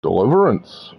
Deliverance.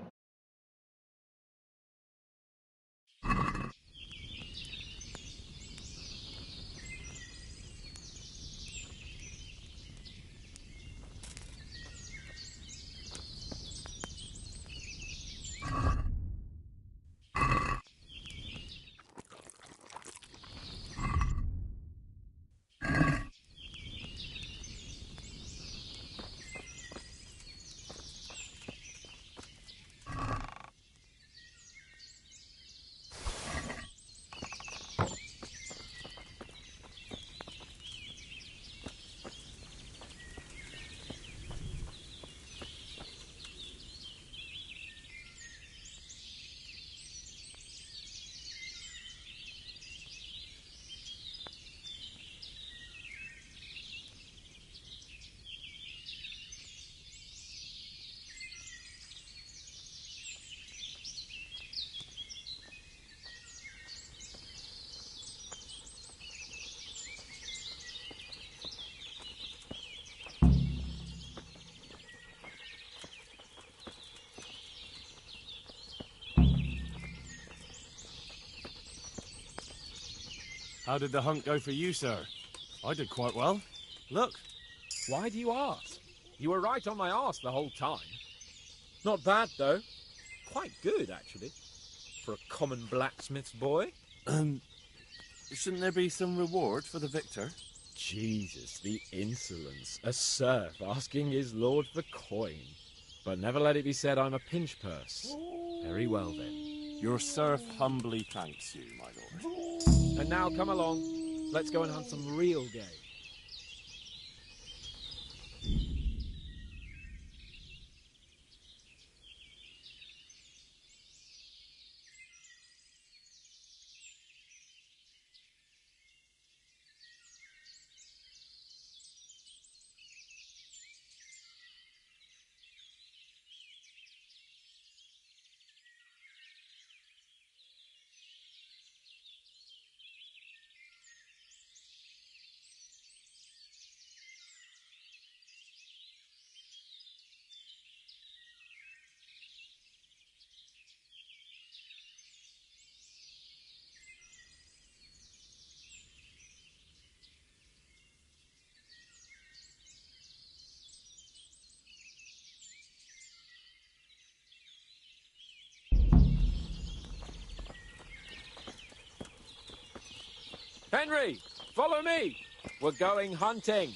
How did the hunt go for you, sir? I did quite well. Look. Why do you ask? You were right on my arse the whole time. Not bad, though. Quite good, actually. For a common blacksmith's boy. Shouldn't there be some reward for the victor? Jesus, the insolence. A serf asking his lord for coin. But never let it be said I'm a pinch purse. Very well, then. Your serf humbly thanks you, my lord. And now come along. Let's go and hunt some real game. Henry, follow me. We're going hunting.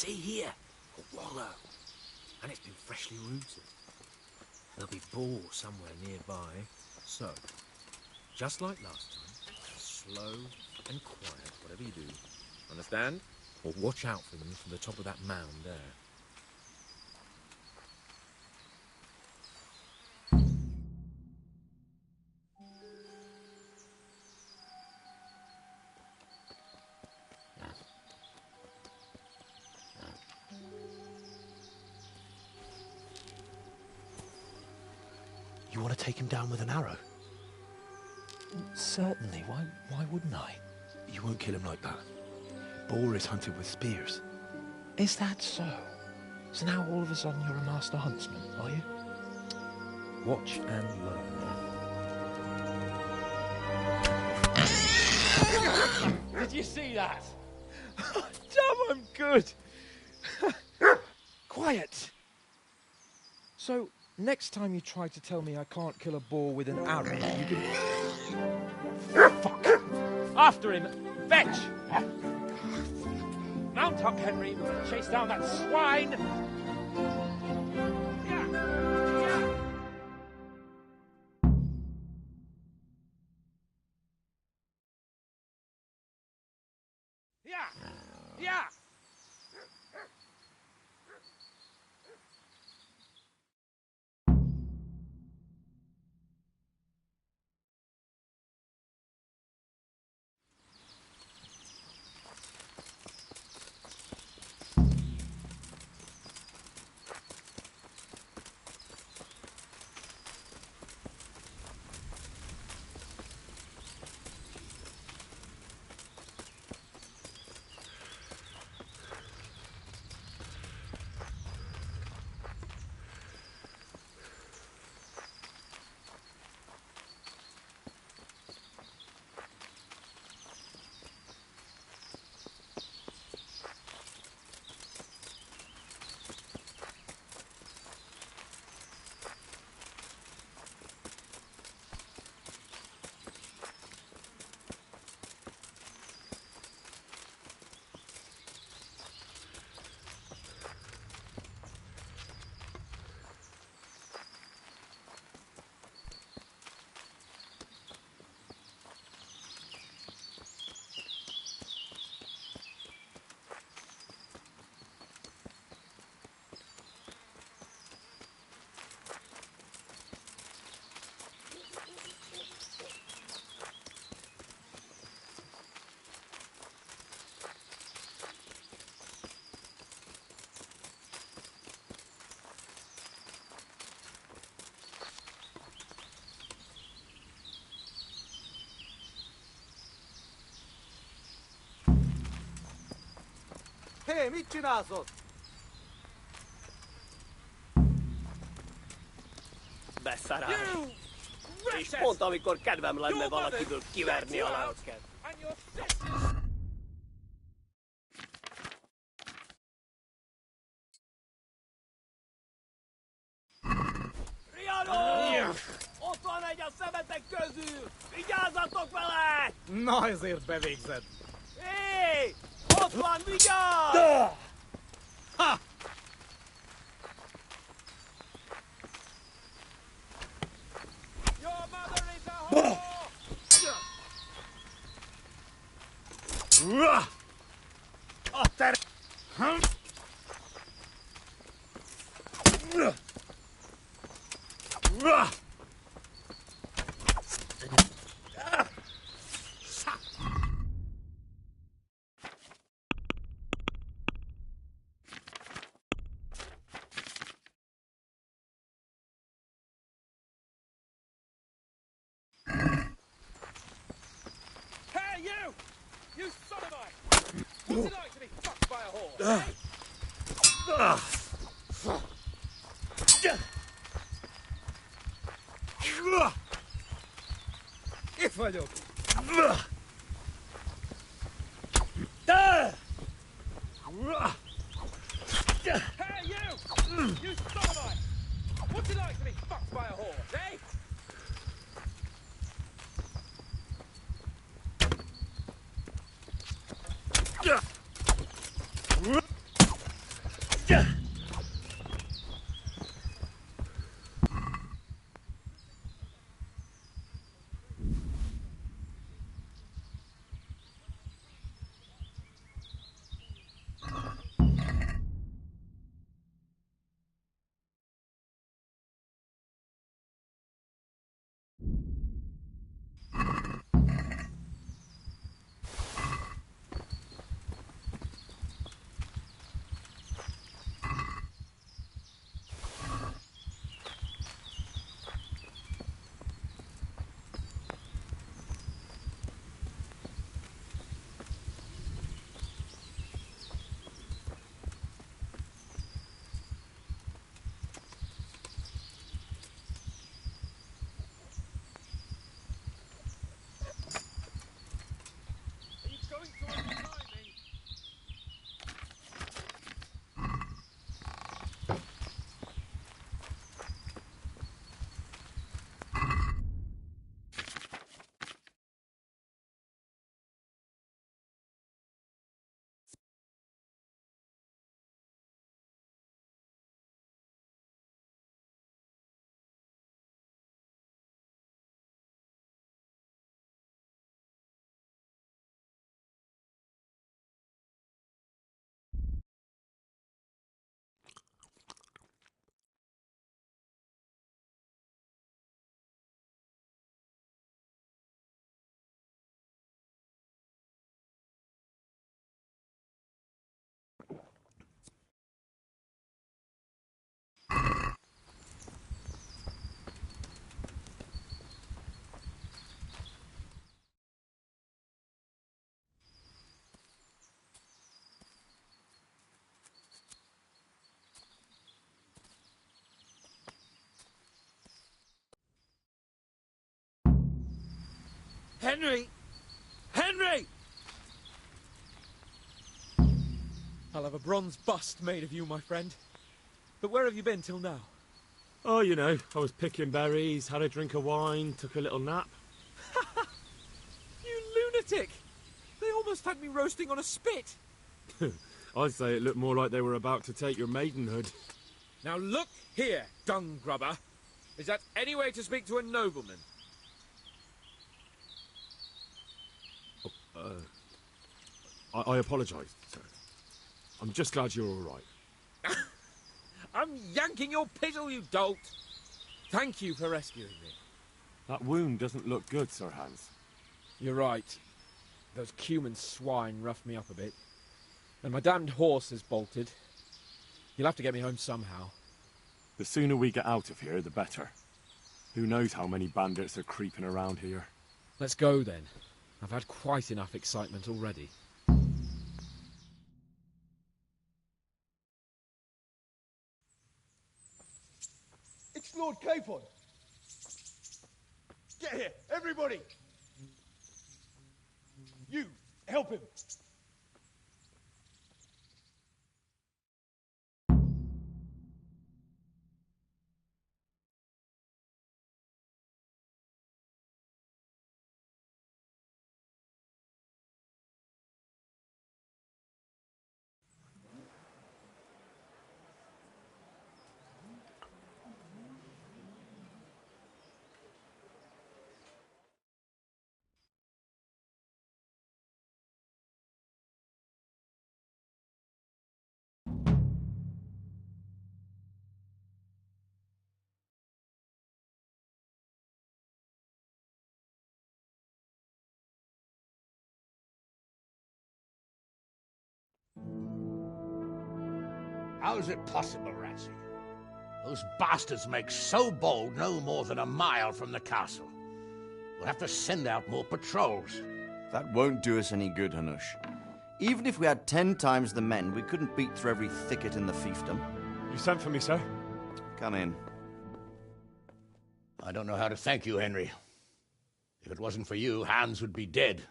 See here, a wallow. And it's been freshly rooted. There'll be boar somewhere nearby. So, just like last time, slow and quiet, whatever you do. Understand? Or watch out for them from the top of that mound there. You want to take him down with an arrow? Certainly. Why wouldn't I? You won't kill him like that. Boar is hunted with spears. Is that so? So now all of a sudden you're a master huntsman, are you? Watch and learn. Did you see that? Damn, I'm good. Quiet. So, next time you try to tell me I can't kill a boar with an arrow, you can... Fuck! After him! Fetch! Mount up, Henry. We're going to chase down that swine! Yeah! Hei, mit csinálsz ott? Beszarál. És pont amikor kedvem lenne valakiből kiverni a lelket. Riano! Ott van egy a szemetek közül! Vigyázzatok vele! Na, ezért bevégzed. Hé! Ott van, vigyázz! Ha! Your mother is a whore! A ter... Hey, you! You sodomite! What's it like to be fucked by a whore? Eh? Itt vagyok! Hey, you! You sodomite! What's it like to be fucked by a whore? Eh? Henry! Henry! I'll have a bronze bust made of you, my friend. But where have you been till now? Oh, you know, I was picking berries, had a drink of wine, took a little nap. You lunatic! They almost had me roasting on a spit. I'd say it looked more like they were about to take your maidenhood. Now look here, dung grubber. Is that any way to speak to a nobleman? I apologise, sir. I'm just glad you're all right. I'm yanking your pizzle, you dolt! Thank you for rescuing me. That wound doesn't look good, Sir Hans. You're right. Those Cuman swine roughed me up a bit. And my damned horse is bolted. You'll have to get me home somehow. The sooner we get out of here, the better. Who knows how many bandits are creeping around here. Let's go then. I've had quite enough excitement already. It's Lord Capon. Get here, everybody. You, help him. How is it possible, Ratsey? Those bastards make so bold no more than a mile from the castle. We'll have to send out more patrols. That won't do us any good, Hanush. Even if we had 10 times the men, we couldn't beat through every thicket in the fiefdom. You sent for me, sir? Come in. I don't know how to thank you, Henry. If it wasn't for you, Hans would be dead.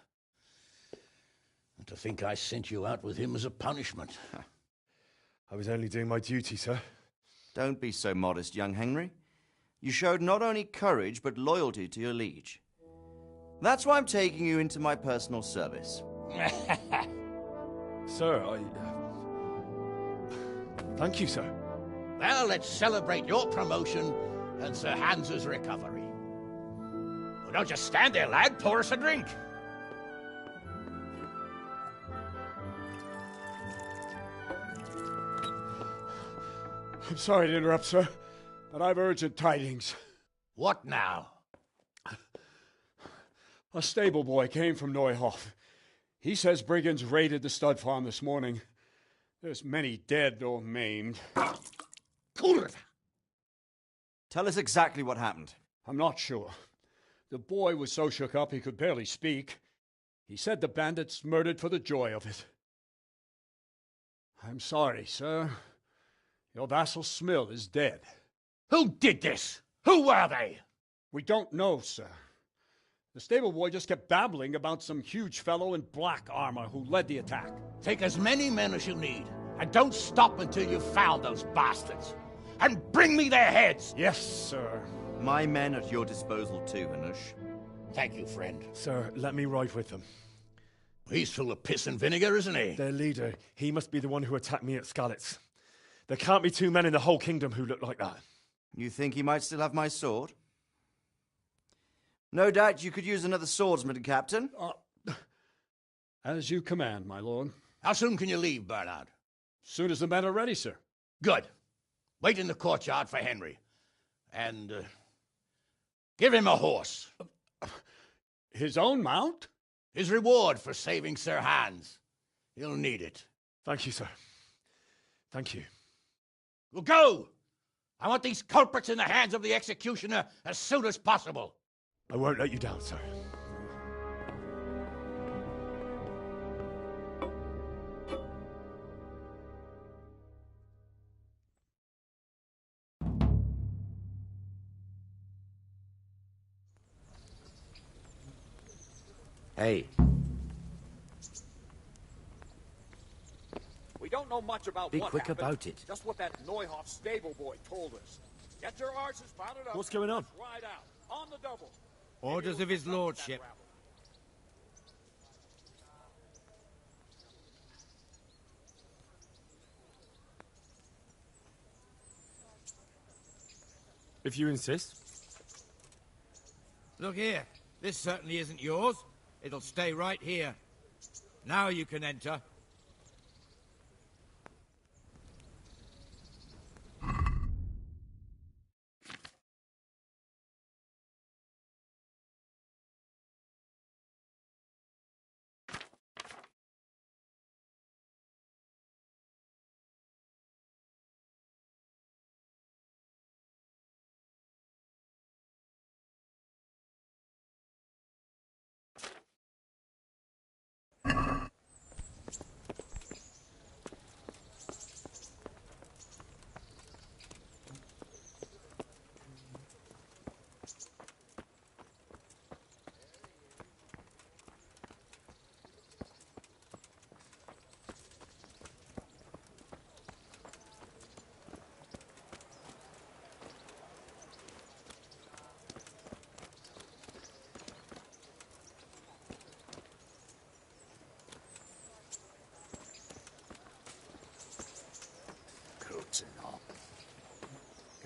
And to think I sent you out with him as a punishment. I was only doing my duty, sir. Don't be so modest, young Henry. You showed not only courage, but loyalty to your liege. That's why I'm taking you into my personal service. Sir, thank you, sir. Well, let's celebrate your promotion and Sir Hans's recovery. Well, don't just stand there, lad. Pour us a drink. I'm sorry to interrupt, sir, but I've urgent tidings. What now? A stable boy came from Neuhof. He says brigands raided the stud farm this morning. There's many dead or maimed. Kurva! Tell us exactly what happened. I'm not sure. The boy was so shook up he could barely speak. He said the bandits murdered for the joy of it. I'm sorry, sir. Your vassal Smill is dead. Who did this? Who were they? We don't know, sir. The stable boy just kept babbling about some huge fellow in black armor who led the attack. Take as many men as you need, and don't stop until you've found those bastards. And bring me their heads! Yes, sir. My men at your disposal too, Hanush. Thank you, friend. Sir, let me ride with them. He's full of piss and vinegar, isn't he? Their leader, he must be the one who attacked me at Skalitz. There can't be 2 men in the whole kingdom who look like that. You think he might still have my sword? No doubt you could use another swordsman, Captain. As you command, my lord. How soon can you leave, Bernard? Soon as the men are ready, sir. Good. Wait in the courtyard for Henry. And, give him a horse. His own mount? His reward for saving Sir Hans. He'll need it. Thank you, sir. Thank you. Well, go! I want these culprits in the hands of the executioner as soon as possible. I won't let you down, sir. Hey. We don't know much about Be what quick happened, about it. just what that Neuhoff stable boy told us. Get your horses mounted up. What's going on? Let's ride out. On the double. Orders of his lordship. If you insist. Look here. This certainly isn't yours. It'll stay right here. Now you can enter.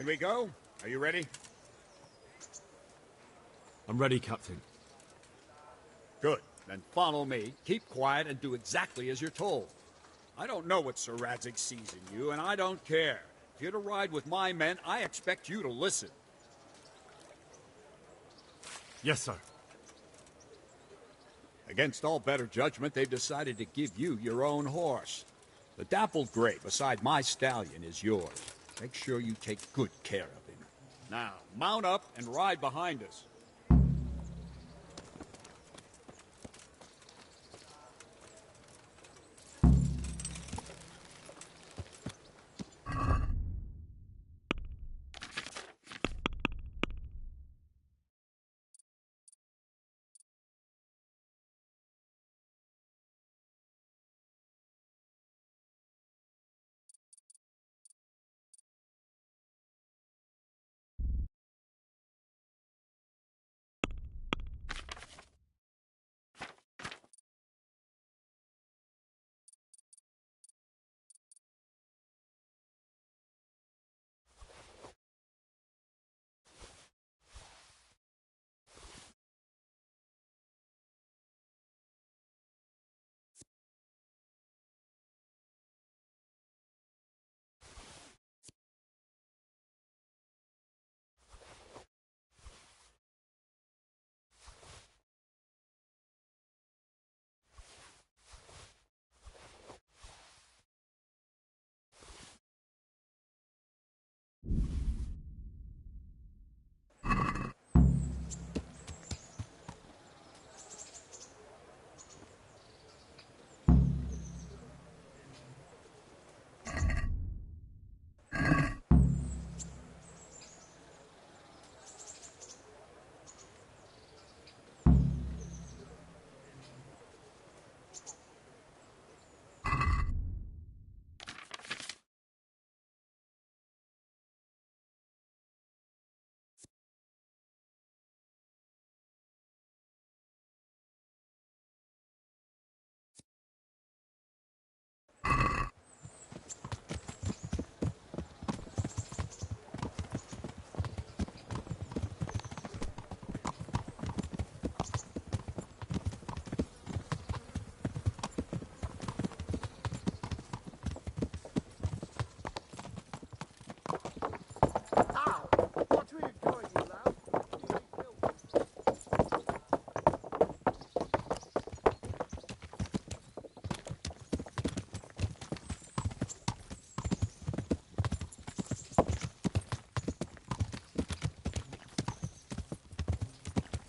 Can we go? Are you ready? I'm ready, Captain. Good. Then follow me. Keep quiet and do exactly as you're told. I don't know what Sir Radzig sees in you, and I don't care. If you're to ride with my men, I expect you to listen. Yes, sir. Against all better judgment, they've decided to give you your own horse. The dappled gray beside my stallion is yours. Make sure you take good care of him. Now, mount up and ride behind us.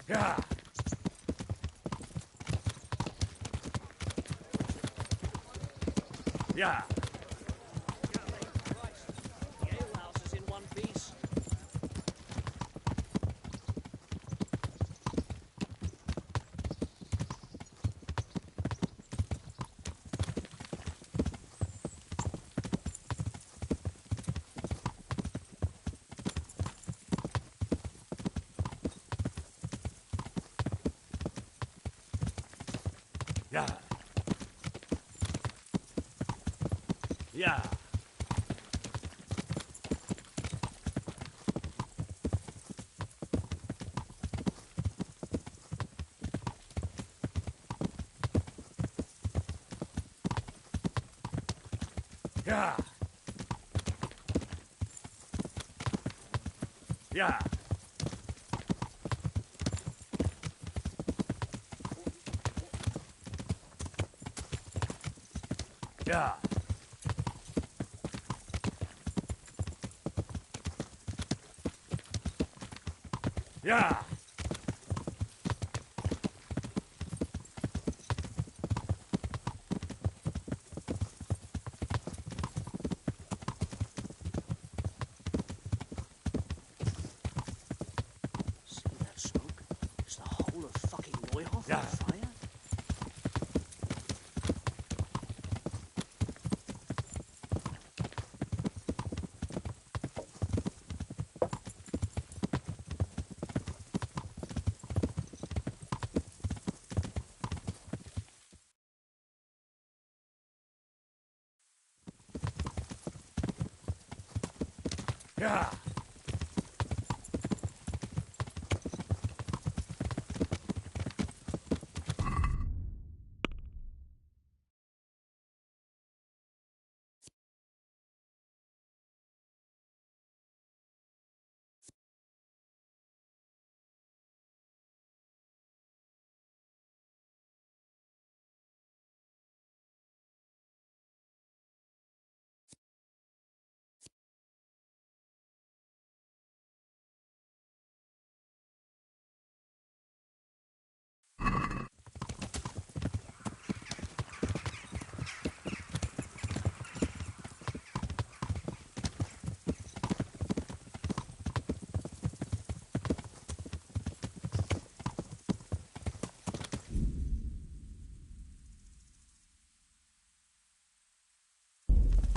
Yeah. Yeah. The alehouse is in one piece. Yeah. Yeah. Yeah. Yeah. Yeah. Yeah. See that smoke? It's the whole of fucking Neuhof Yeah. on fire? Yeah.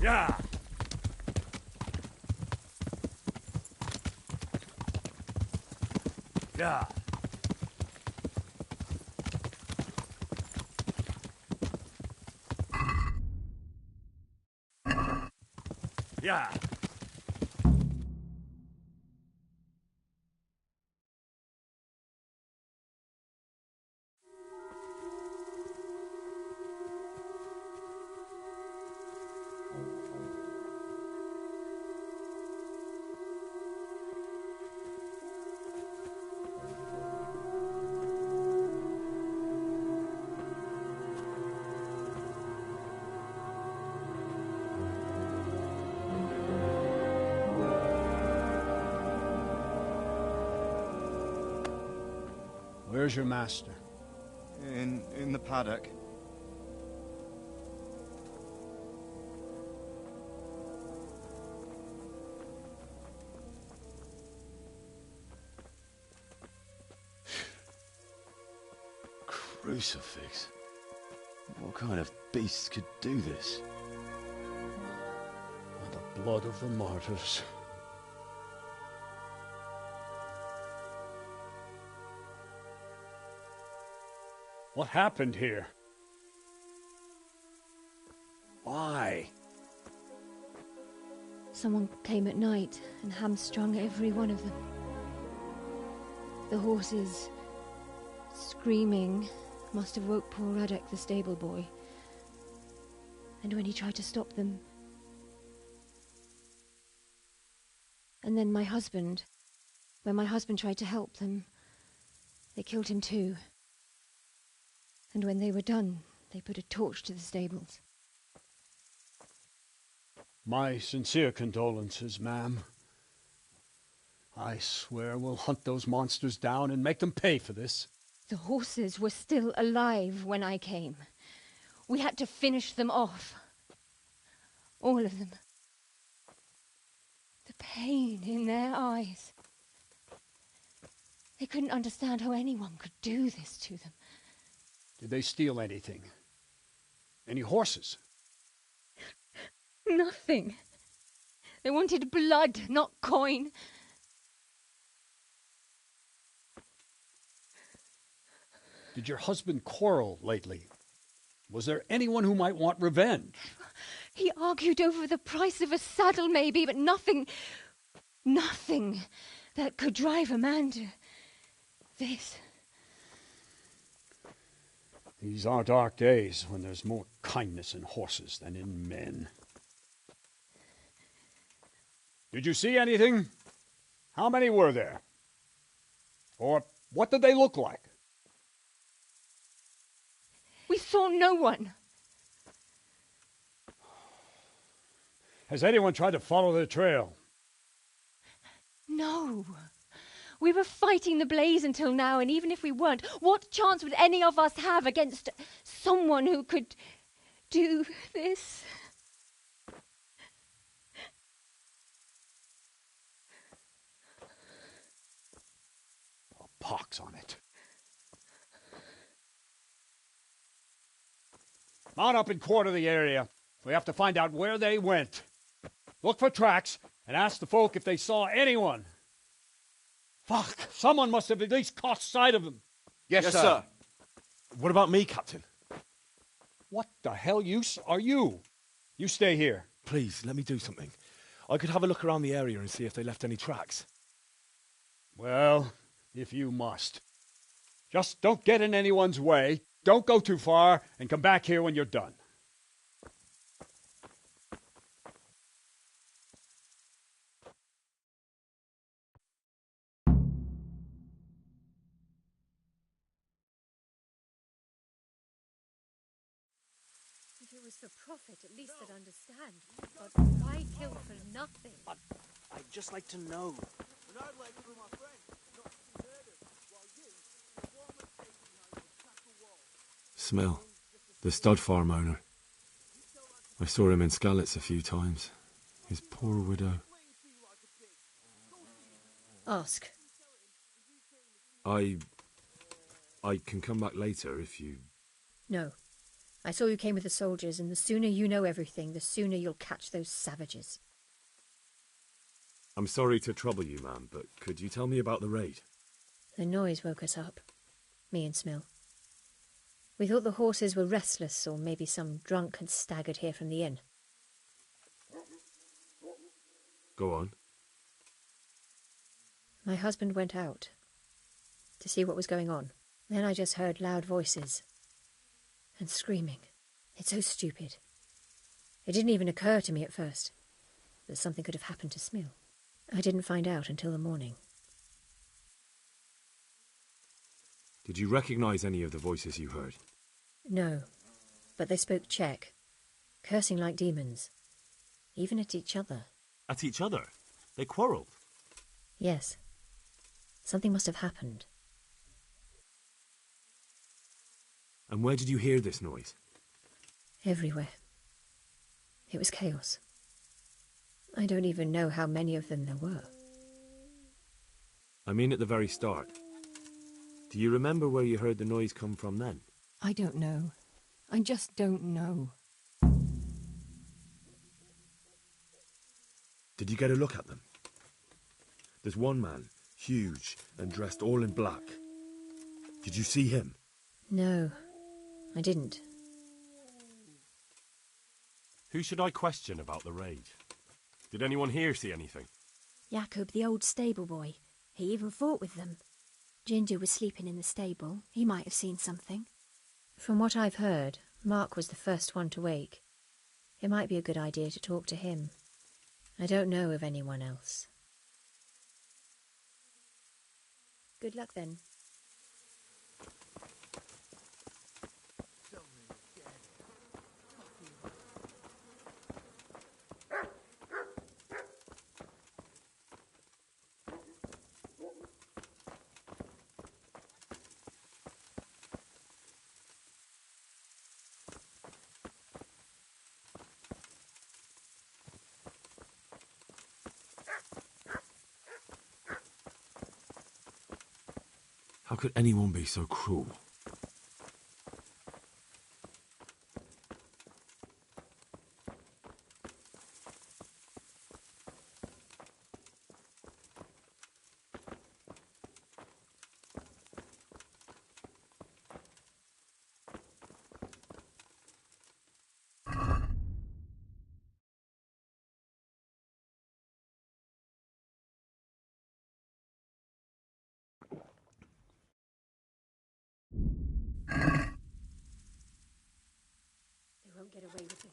Yeah. Yeah. Yeah. Where's your master? In the paddock. Crucifix? What kind of beast could do this? The blood of the martyrs. What happened here? Why? Someone came at night and hamstrung every one of them. The horses, screaming, must have woke poor Radek, the stable boy. And when he tried to stop them... And then my husband. When my husband tried to help them, they killed him too. And when they were done, they put a torch to the stables. My sincere condolences, ma'am. I swear we'll hunt those monsters down and make them pay for this. The horses were still alive when I came. We had to finish them off. All of them. The pain in their eyes. They couldn't understand how anyone could do this to them. Did they steal anything? Any horses? Nothing. They wanted blood, not coin. Did your husband quarrel lately? Was there anyone who might want revenge? He argued over the price of a saddle, maybe, but nothing that could drive a man to this. These are dark days when there's more kindness in horses than in men. Did you see anything? How many were there? Or what did they look like? We saw no one. Has anyone tried to follow the trail? No. We were fighting the blaze until now, and even if we weren't, what chance would any of us have against someone who could do this? A pox on it. Mount up and quarter the area. We have to find out where they went. Look for tracks and ask the folk if they saw anyone. Fuck! Someone must have at least caught sight of them. Yes, sir. What about me, Captain? What the hell use are you? You stay here. Please, let me do something. I could have a look around the area and see if they left any tracks. Well, if you must. Just don't get in anyone's way, don't go too far, and come back here when you're done. If it was for profit, at least they'd understand. But why kill for nothing? I'd just like to know. Smell. The stud farm owner. I saw him in Skalitz a few times. His poor widow. Ask. I can come back later if you... No. I saw you came with the soldiers, and the sooner you know everything, the sooner you'll catch those savages. I'm sorry to trouble you, ma'am, but could you tell me about the raid? The noise woke us up. Me and Smill. We thought the horses were restless, or maybe some drunk had staggered here from the inn. Go on. My husband went out to see what was going on. Then I just heard loud voices and screaming. It's so stupid. It didn't even occur to me at first that something could have happened to Smill. I didn't find out until the morning. Did you recognize any of the voices you heard? No, but they spoke Czech, cursing like demons, even at each other. At each other? They quarrelled? Yes. Something must have happened. And where did you hear this noise? Everywhere. It was chaos. I don't even know how many of them there were. I mean at the very start. Do you remember where you heard the noise come from then? I don't know. I just don't know. Did you get a look at them? There's one man, huge and dressed all in black. Did you see him? No, I didn't. Who should I question about the raid? Did anyone here see anything? Jacob, the old stable boy. He even fought with them. Ginger was sleeping in the stable. He might have seen something. From what I've heard, Mark was the first one to wake. It might be a good idea to talk to him. I don't know of anyone else. Good luck then. How could anyone be so cruel? can't get away with this.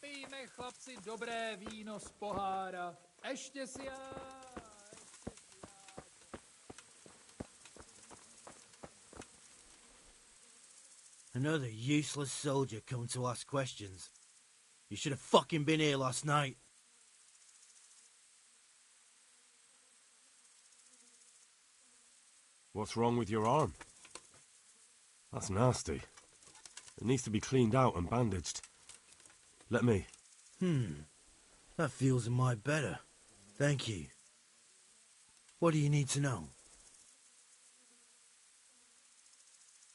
Pijme, chlapci, dobré víno z pohára. Ještě si já. Another useless soldier come to ask questions. You should have fucking been here last night. What's wrong with your arm? That's nasty. It needs to be cleaned out and bandaged. Let me. That feels a mite better. Thank you. What do you need to know?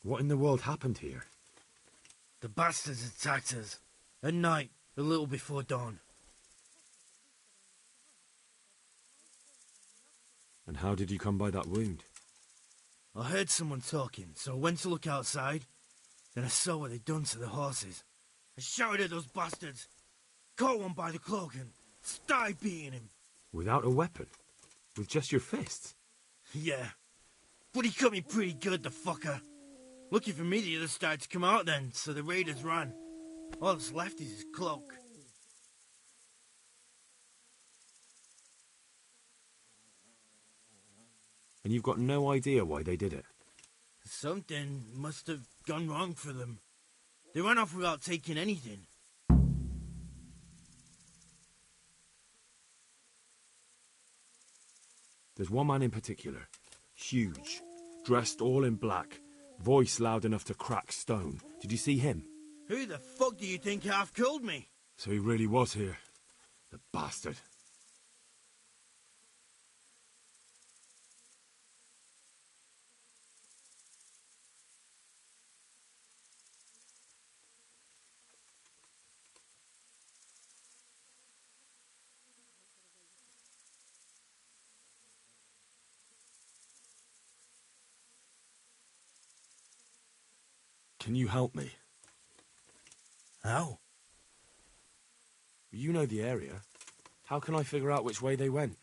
What in the world happened here? The bastards attacked us. At night, a little before dawn. And how did you come by that wound? I heard someone talking, so I went to look outside. Then I saw what they'd done to the horses. I shouted at those bastards. Caught one by the cloak and started beating him. Without a weapon? With just your fists? Yeah. But he cut me pretty good, the fucker. Lucky for me, the others started to come out then, so the raiders ran. All that's left is his cloak. And you've got no idea why they did it? Something must have gone wrong for them. They ran off without taking anything. There's one man in particular. Huge. Dressed all in black. Voice loud enough to crack stone. Did you see him? Who the fuck do you think half killed me? So he really was here. The bastard. Can you help me? How? You know the area. How can I figure out which way they went?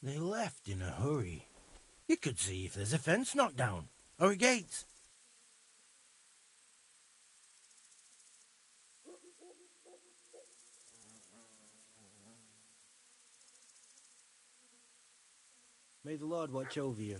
They left in a hurry. You could see if there's a fence knocked down, or a gate. May the Lord watch over you.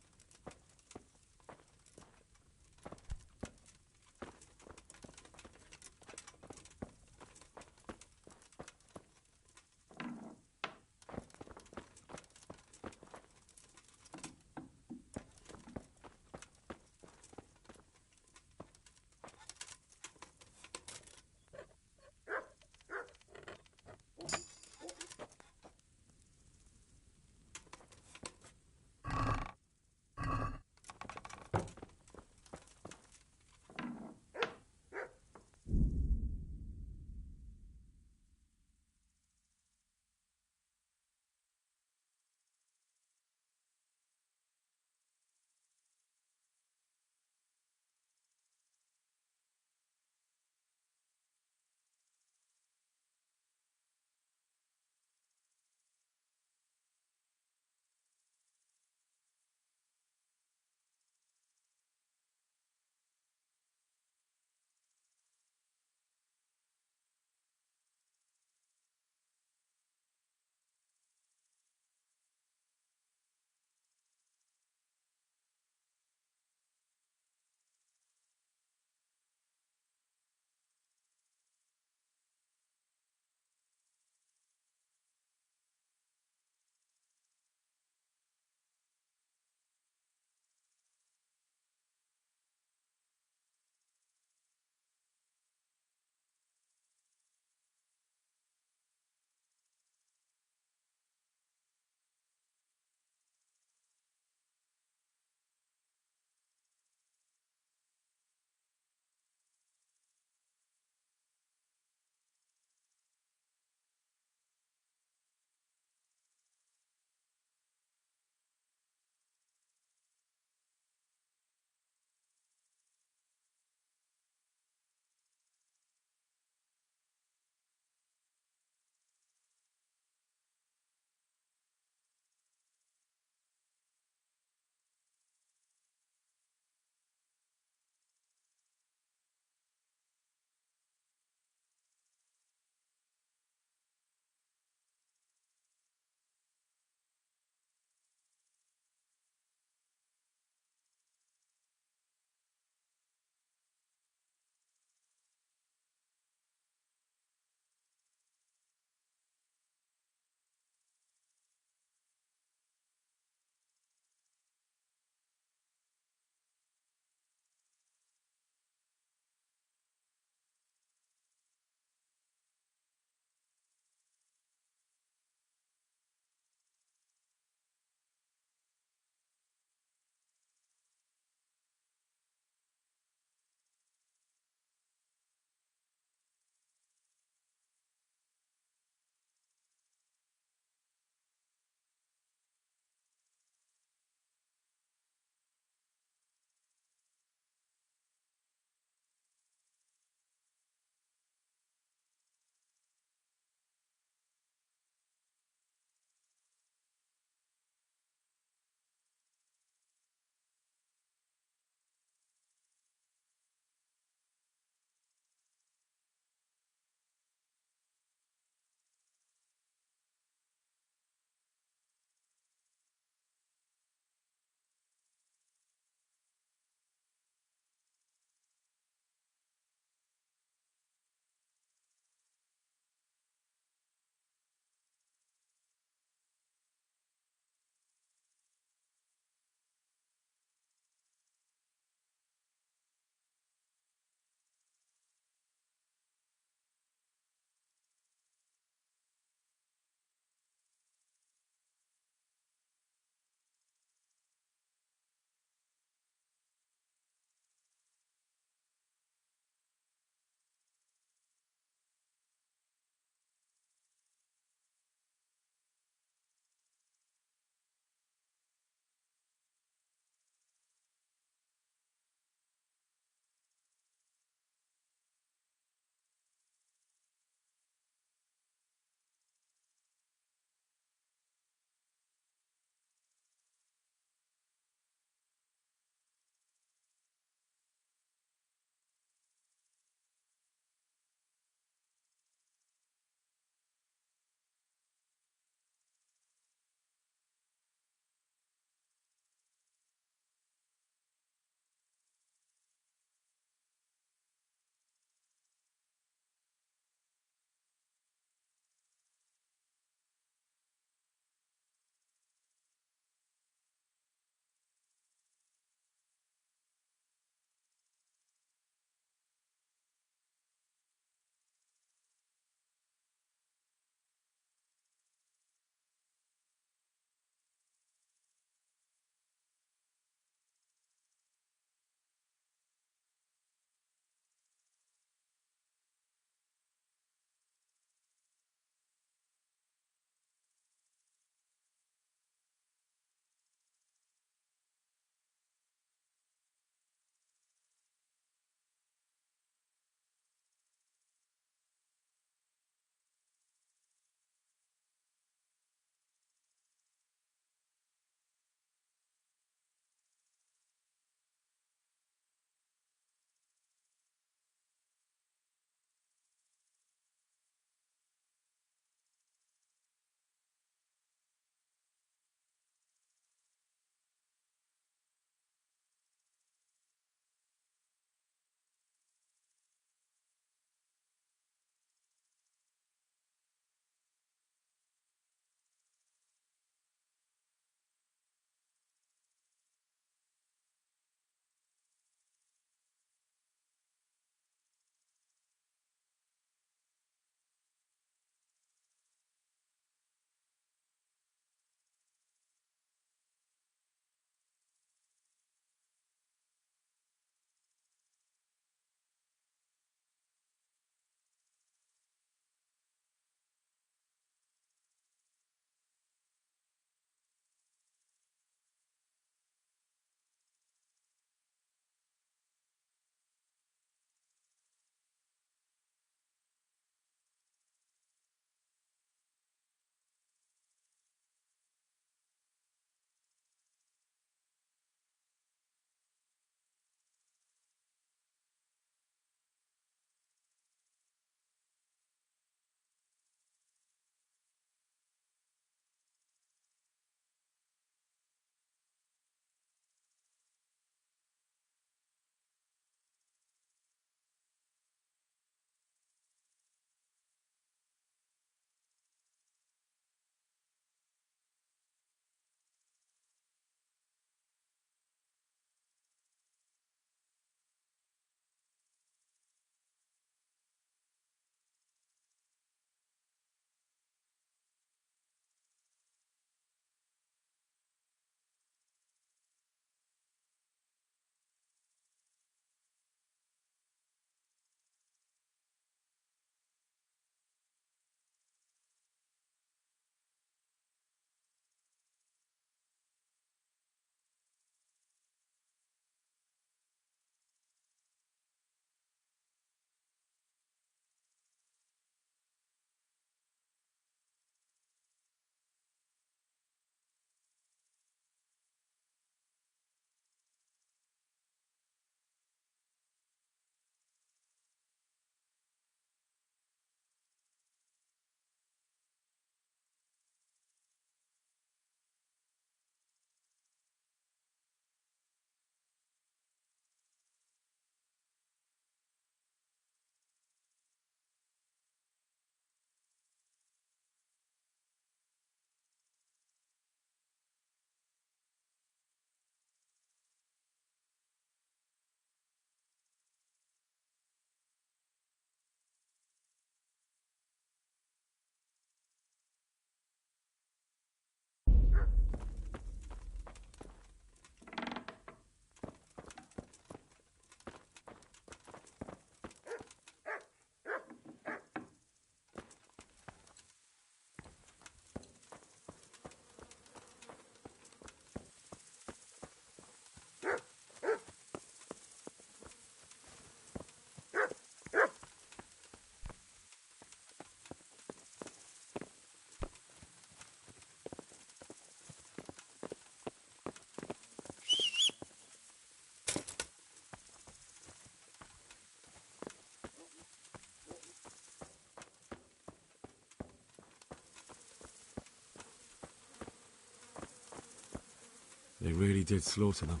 really did slaughter them.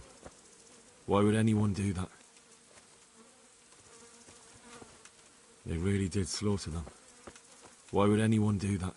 Why would anyone do that? They really did slaughter them. Why would anyone do that?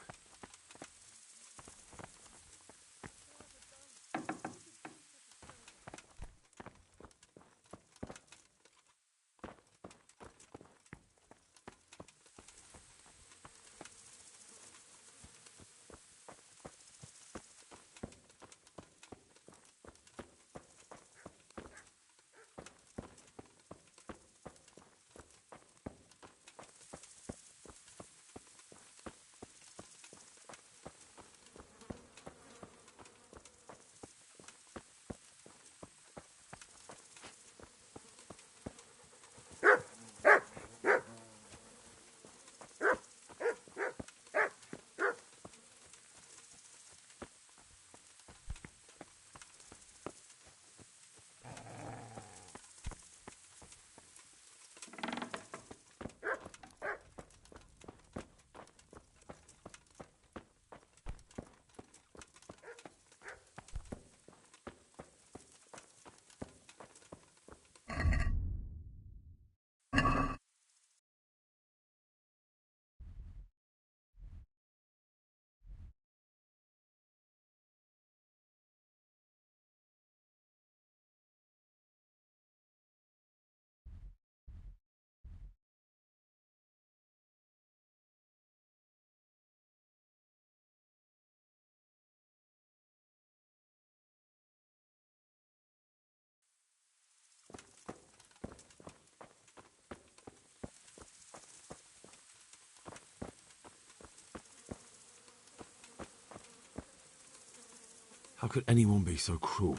How could anyone be so cruel?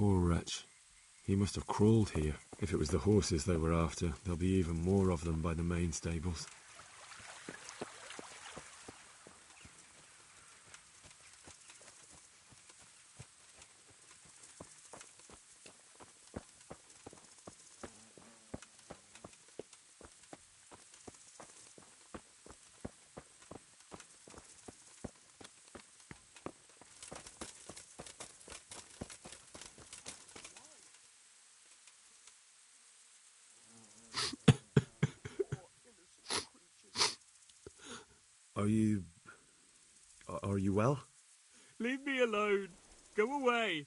Poor wretch. He must have crawled here. If it was the horses they were after, there'll be even more of them by the main stables. Are you well? Leave me alone. Go away.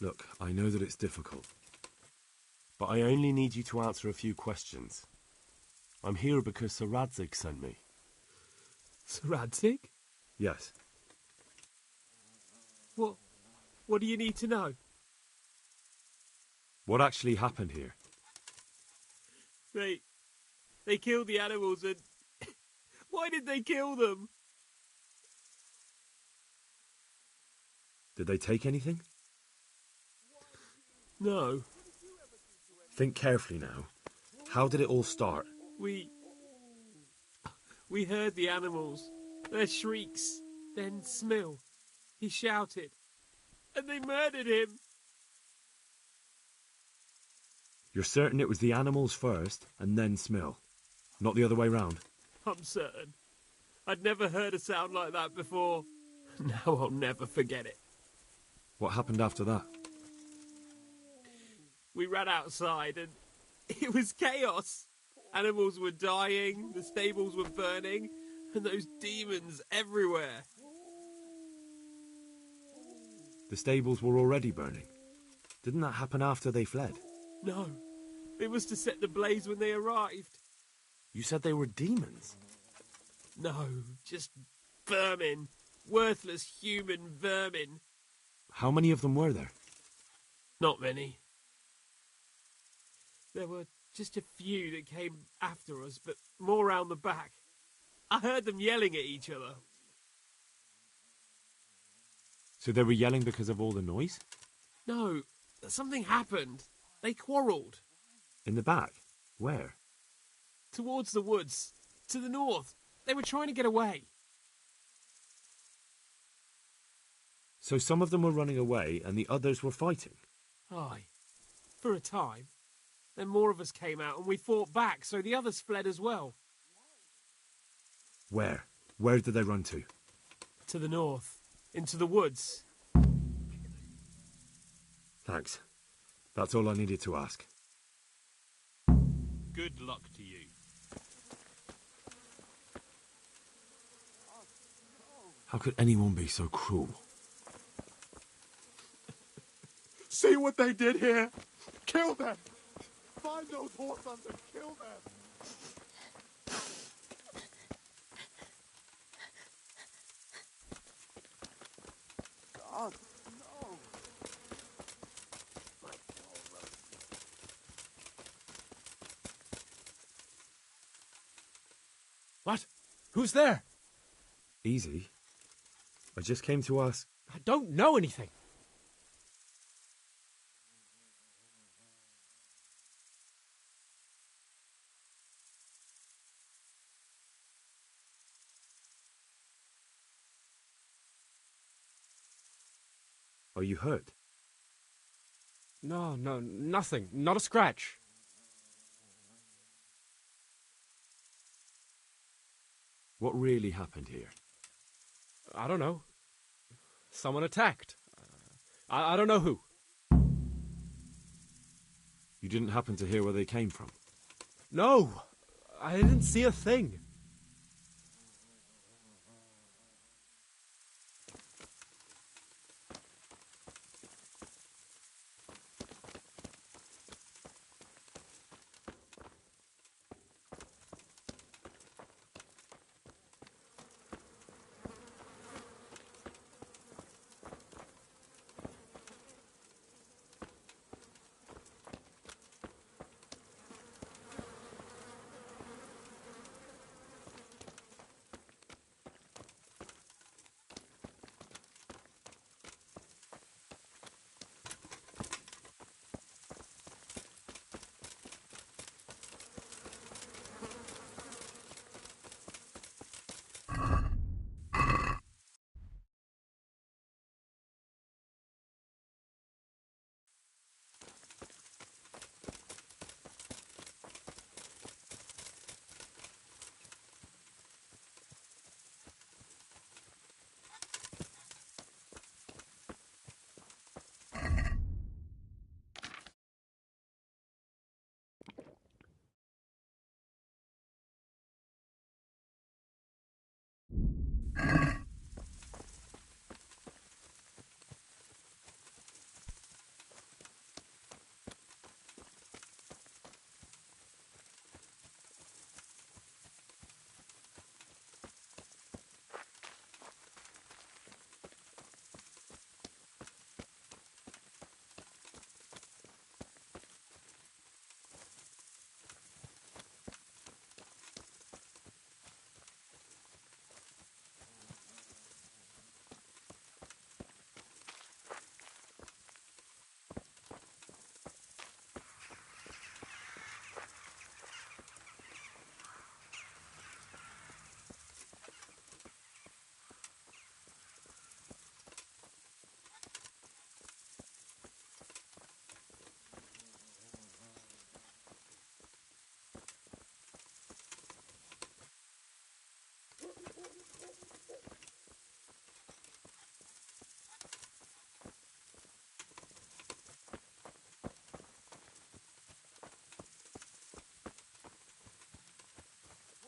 Look, I know that it's difficult, but I only need you to answer a few questions. I'm here because Sir Radzig sent me. Sir Radzig? Yes. What do you need to know? What actually happened here? They killed the animals and... Why did they kill them? Did they take anything? No. Think carefully now. How did it all start? We heard the animals, their shrieks, then Smill. He shouted, and they murdered him. You're certain it was the animals first, and then Smill? Not the other way round? I'm certain. I'd never heard a sound like that before. Now I'll never forget it. What happened after that? We ran outside and it was chaos. Animals were dying, the stables were burning, and those demons everywhere. The stables were already burning. Didn't that happen after they fled? No, it was to set the blaze when they arrived. You said they were demons? No, just vermin. Worthless human vermin. How many of them were there? Not many. There were just a few that came after us, but more round the back. I heard them yelling at each other. So they were yelling because of all the noise? No, something happened. They quarrelled. In the back? Where? Towards the woods. To the north. They were trying to get away. So some of them were running away and the others were fighting? Aye. For a time. Then more of us came out and we fought back, so the others fled as well. Where? Where did they run to? To the north. Into the woods. Thanks. That's all I needed to ask. Good luck to you. How could anyone be so cruel? See what they did here? Kill them! Find those horses and kill them! God, no! What? Who's there? Easy. I just came to ask... I don't know anything. Are you hurt? No, nothing. Not a scratch. What really happened here? I don't know. Someone attacked. I don't know who. You didn't happen to hear where they came from? No, I didn't see a thing.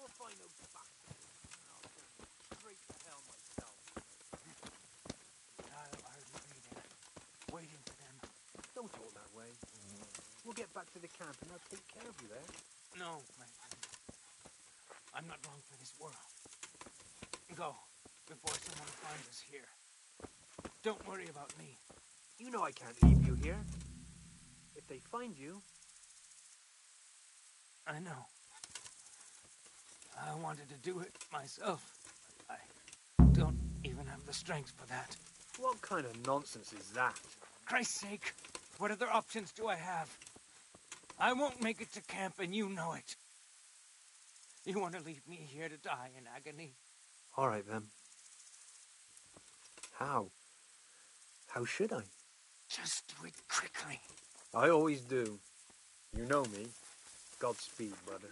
We'll find those bastards, and I'll send them straight to hell myself. I'll hardly be there, waiting for them. Don't talk that way. We'll get back to the camp and I'll take care of you there. No, my friend. I'm not long for this world. Go, before someone finds us here. Don't worry about me. You know I can't leave you here. If they find you... I know. I wanted to do it myself, but I don't even have the strength for that. What kind of nonsense is that? Christ's sake, what other options do I have? I won't make it to camp, and you know it. You want to leave me here to die in agony? All right, then. How? How should I? Just do it quickly. I always do. You know me. Godspeed, brother.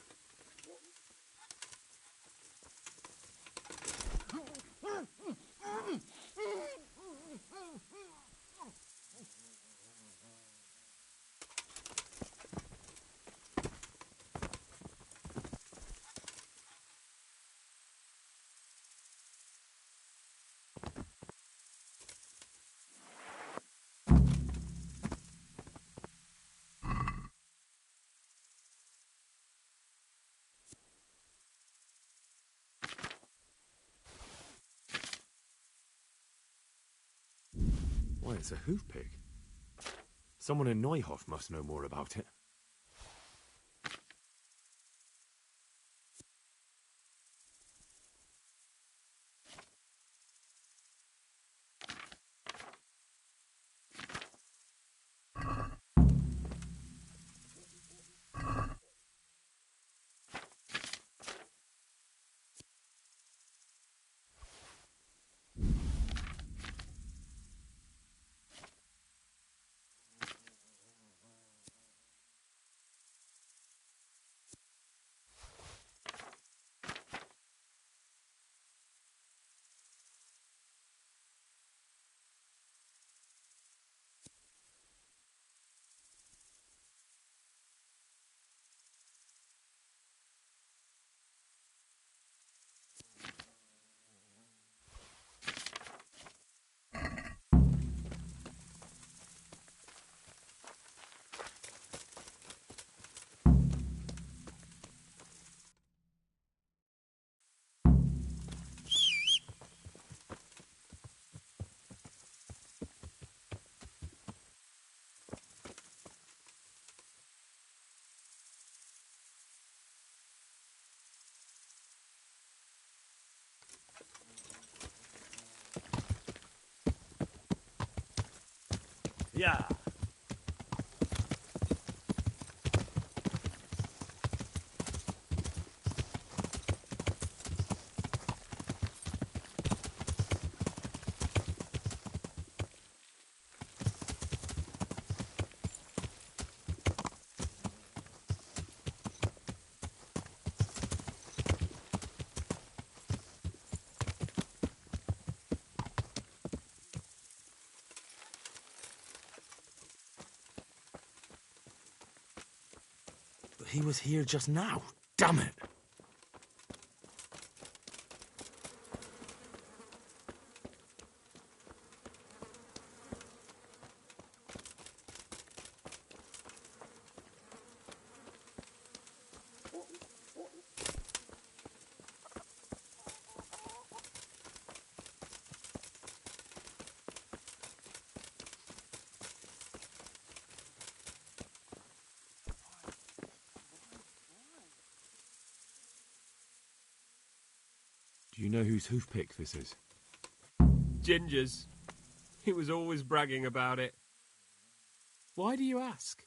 Why, it's a hoof pig. Someone in Neuhof must know more about it. Yeah. He was here just now. Damn it! Do you know whose hoof-pick this is? Ginger's. He was always bragging about it. Why do you ask?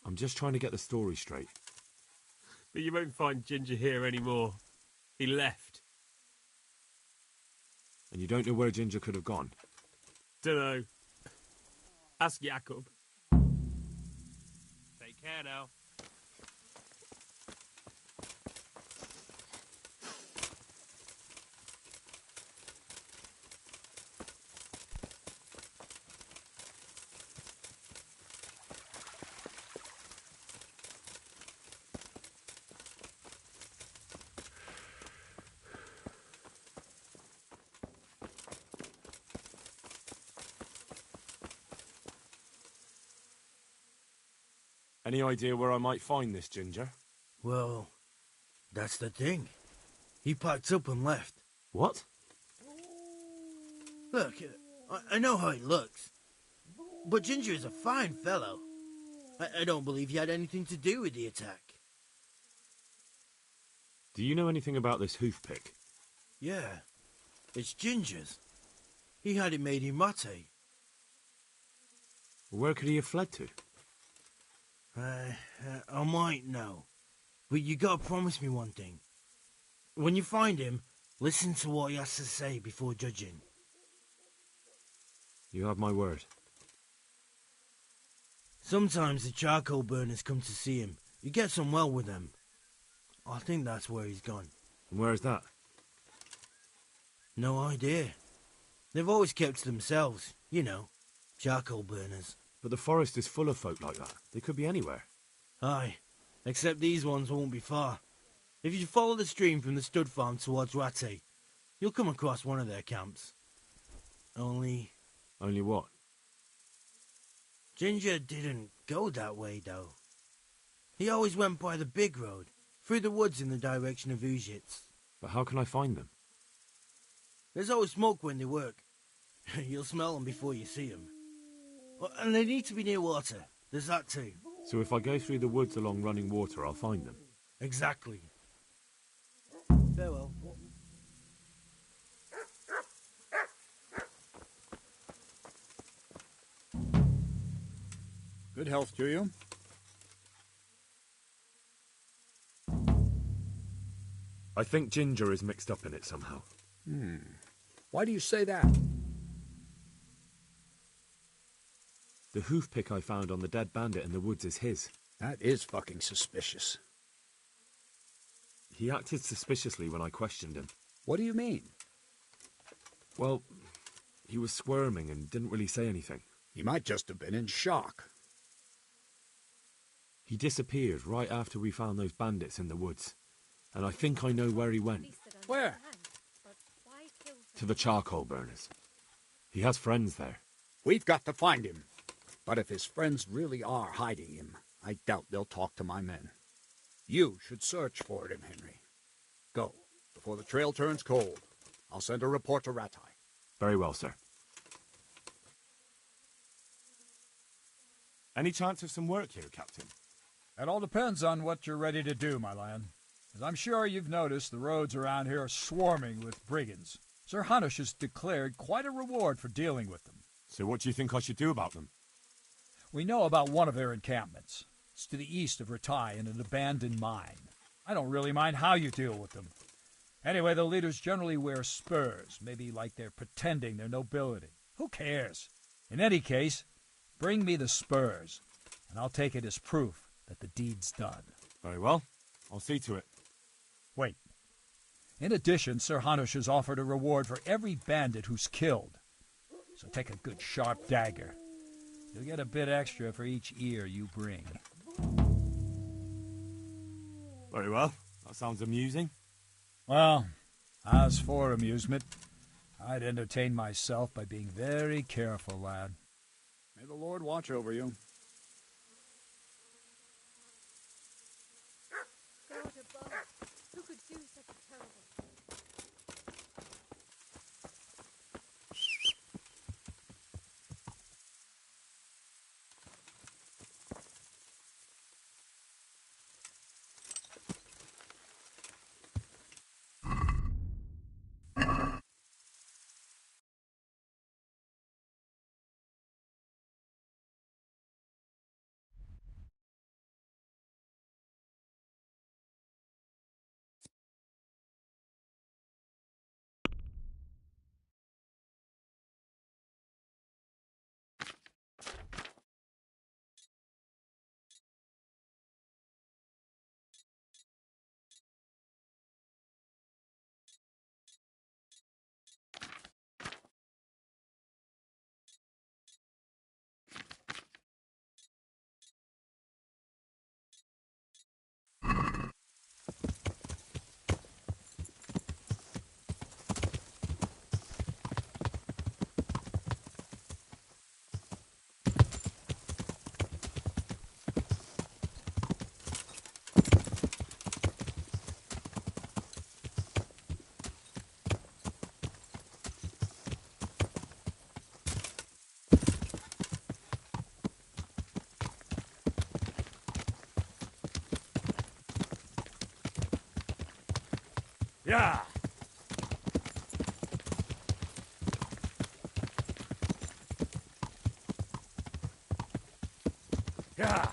I'm just trying to get the story straight. But you won't find Ginger here anymore. He left. And you don't know where Ginger could have gone? Dunno. Ask Jakob. Take care now. Any idea where I might find this Ginger? Well, that's the thing. He packed up and left. What? Look, I know how he looks. But Ginger is a fine fellow. I don't believe he had anything to do with the attack. Do you know anything about this hoof-pick? Yeah, it's Ginger's. He had it made in Mate. Where could he have fled to? I might know. But you gotta promise me one thing. When you find him, listen to what he has to say before judging. You have my word. Sometimes the charcoal burners come to see him. He gets on well with them. I think that's where he's gone. And where's that? No idea. They've always kept to themselves, you know, charcoal burners. But the forest is full of folk like that. They could be anywhere. Aye, except these ones won't be far. If you follow the stream from the stud farm towards Rattay, you'll come across one of their camps. Only what? Ginger didn't go that way, though. He always went by the big road, through the woods in the direction of Ujits. But how can I find them? There's always smoke when they work. You'll smell them before you see them. And they need to be near water. There's that too. So if I go through the woods along running water, I'll find them? Exactly. Farewell. Good health to you. I think Ginger is mixed up in it somehow. Why do you say that? The hoof-pick I found on the dead bandit in the woods is his. That is fucking suspicious. He acted suspiciously when I questioned him. What do you mean? Well, he was squirming and didn't really say anything. He might just have been in shock. He disappeared right after we found those bandits in the woods. And I think I know where he went. Where? To the charcoal burners. He has friends there. We've got to find him. But if his friends really are hiding him, I doubt they'll talk to my men. You should search for him, Henry. Go, before the trail turns cold. I'll send a report to Rattay. Very well, sir. Any chance of some work here, Captain? That all depends on what you're ready to do, my lad. As I'm sure you've noticed, the roads around here are swarming with brigands. Sir Hanush has declared quite a reward for dealing with them. So what do you think I should do about them? We know about one of their encampments. It's to the east of Rattay in an abandoned mine. I don't really mind how you deal with them. Anyway, the leaders generally wear spurs, maybe like they're pretending they're nobility. Who cares? In any case, bring me the spurs, and I'll take it as proof that the deed's done. Very well. I'll see to it. Wait. In addition, Sir Hanush has offered a reward for every bandit who's killed. So take a good sharp dagger. You'll get a bit extra for each ear you bring. Very well. That sounds amusing. Well, as for amusement, I'd entertain myself by being very careful, lad. May the Lord watch over you. God above, who could do such a terrible thing? Yeah. Yeah.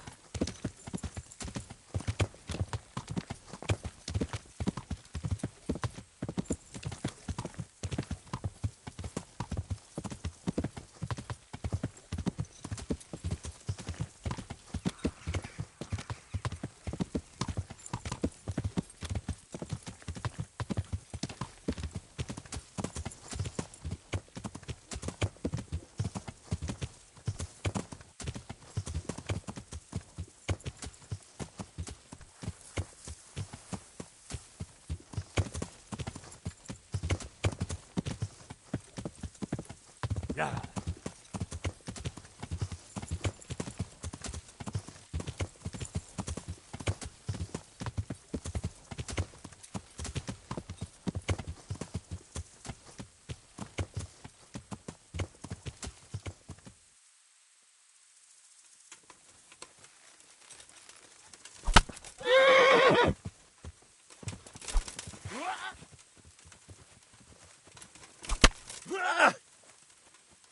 Yeah.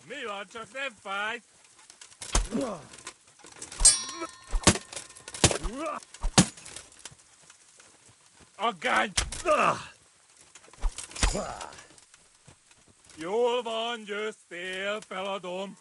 Mi van, csak nem fáj? Aggány! Jól van, győztél, feladom.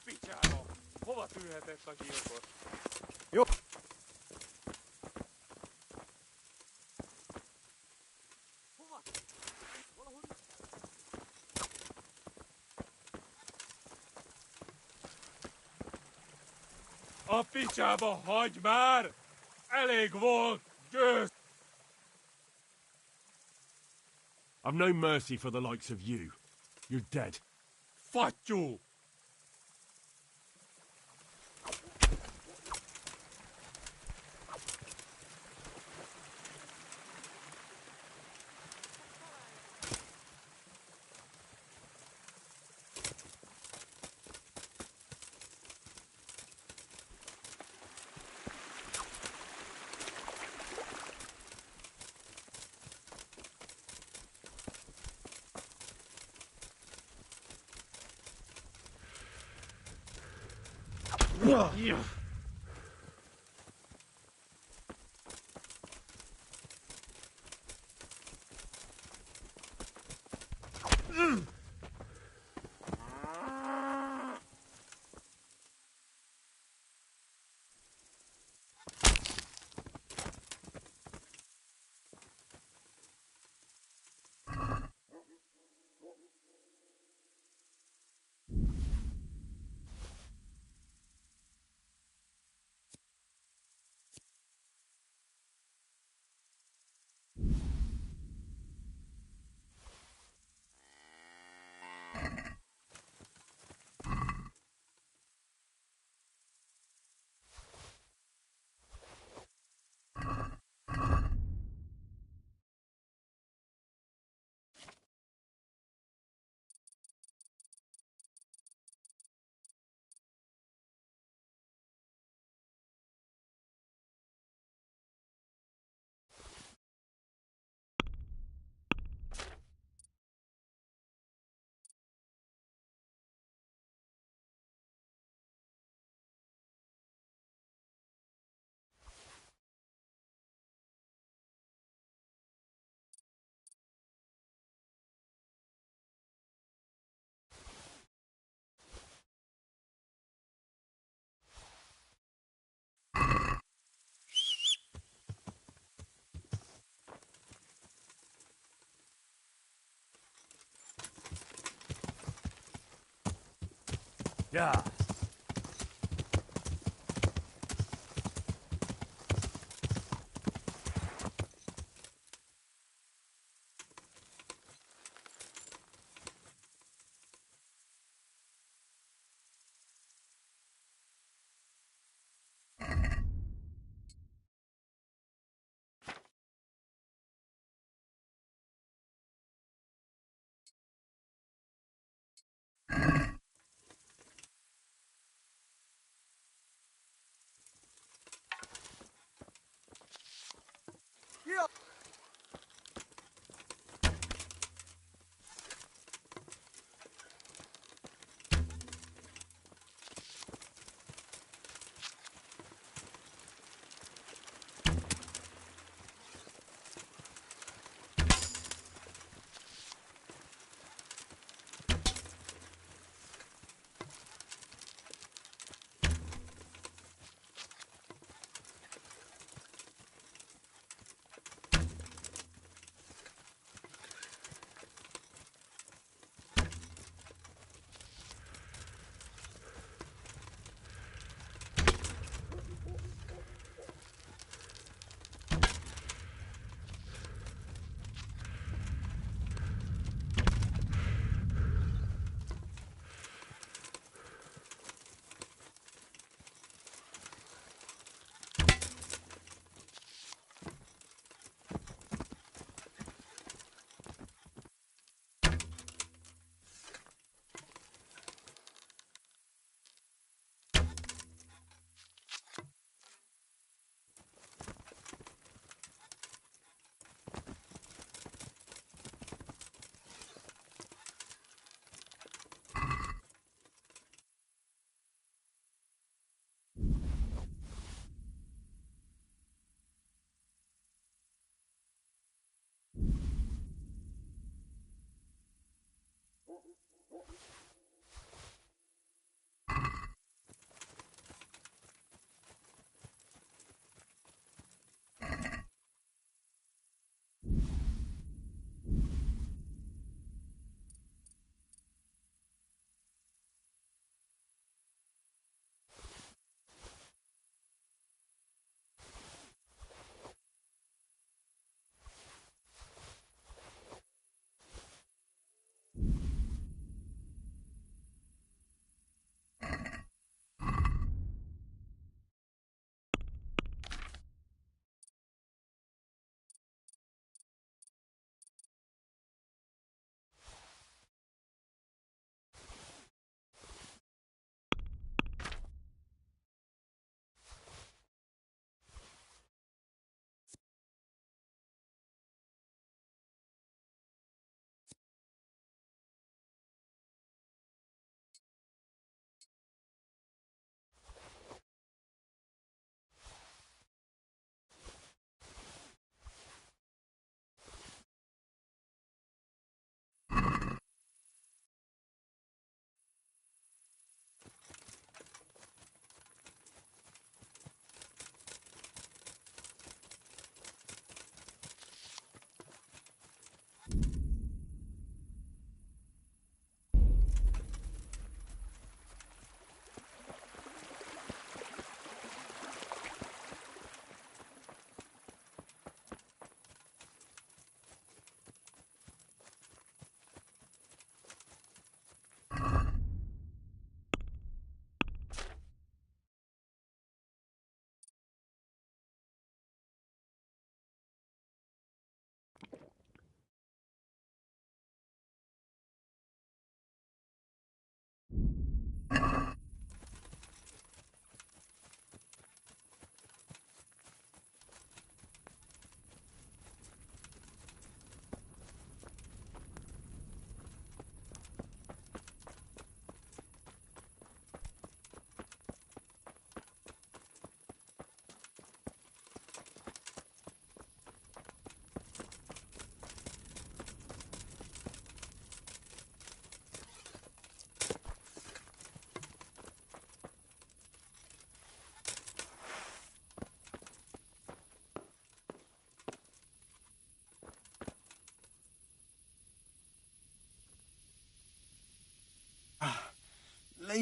Picsába! Hova tűnhetett a gyilkos? Jó. A picsába, hagyd már! elég volt, győz! I've no mercy for the likes of you. You're dead. Fattyú! Yeah. Yeah.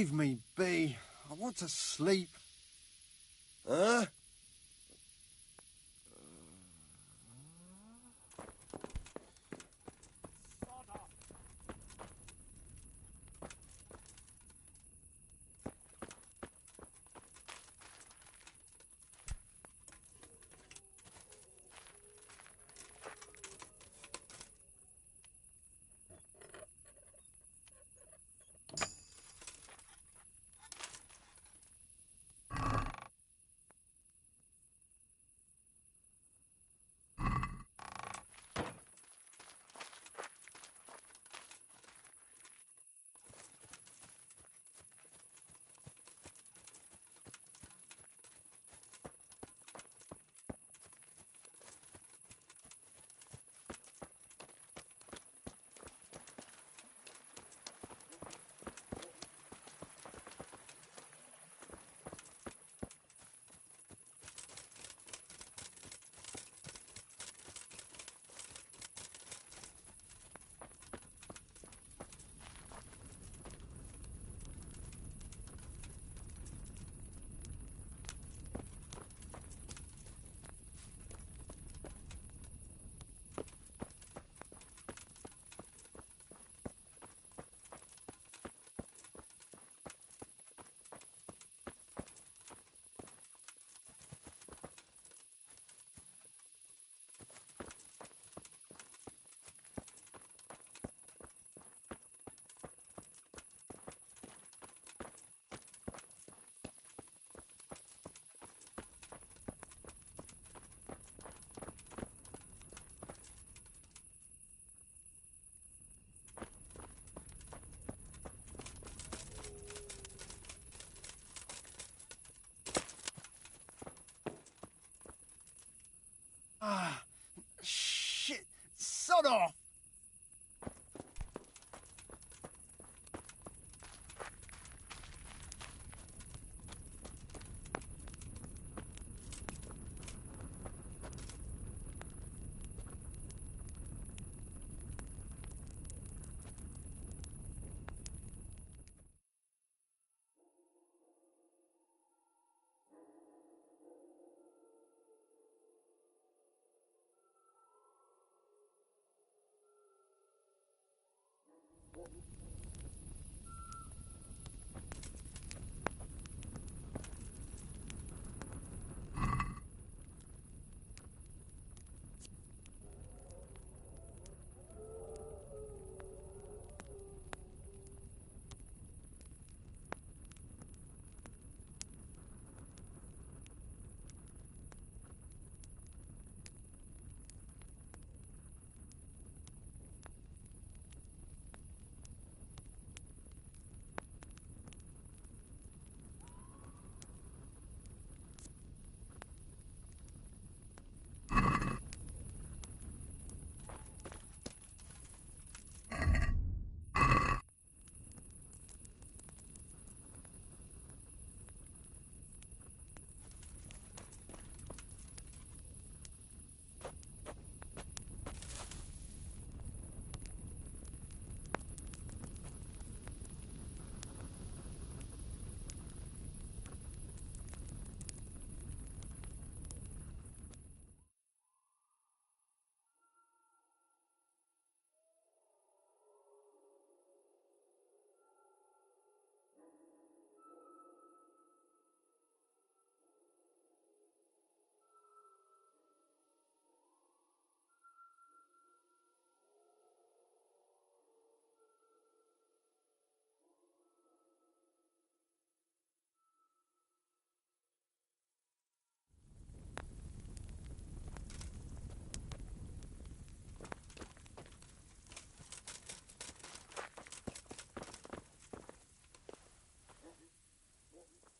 Leave me be. I want to sleep. Huh? Ah, shit! Sod off!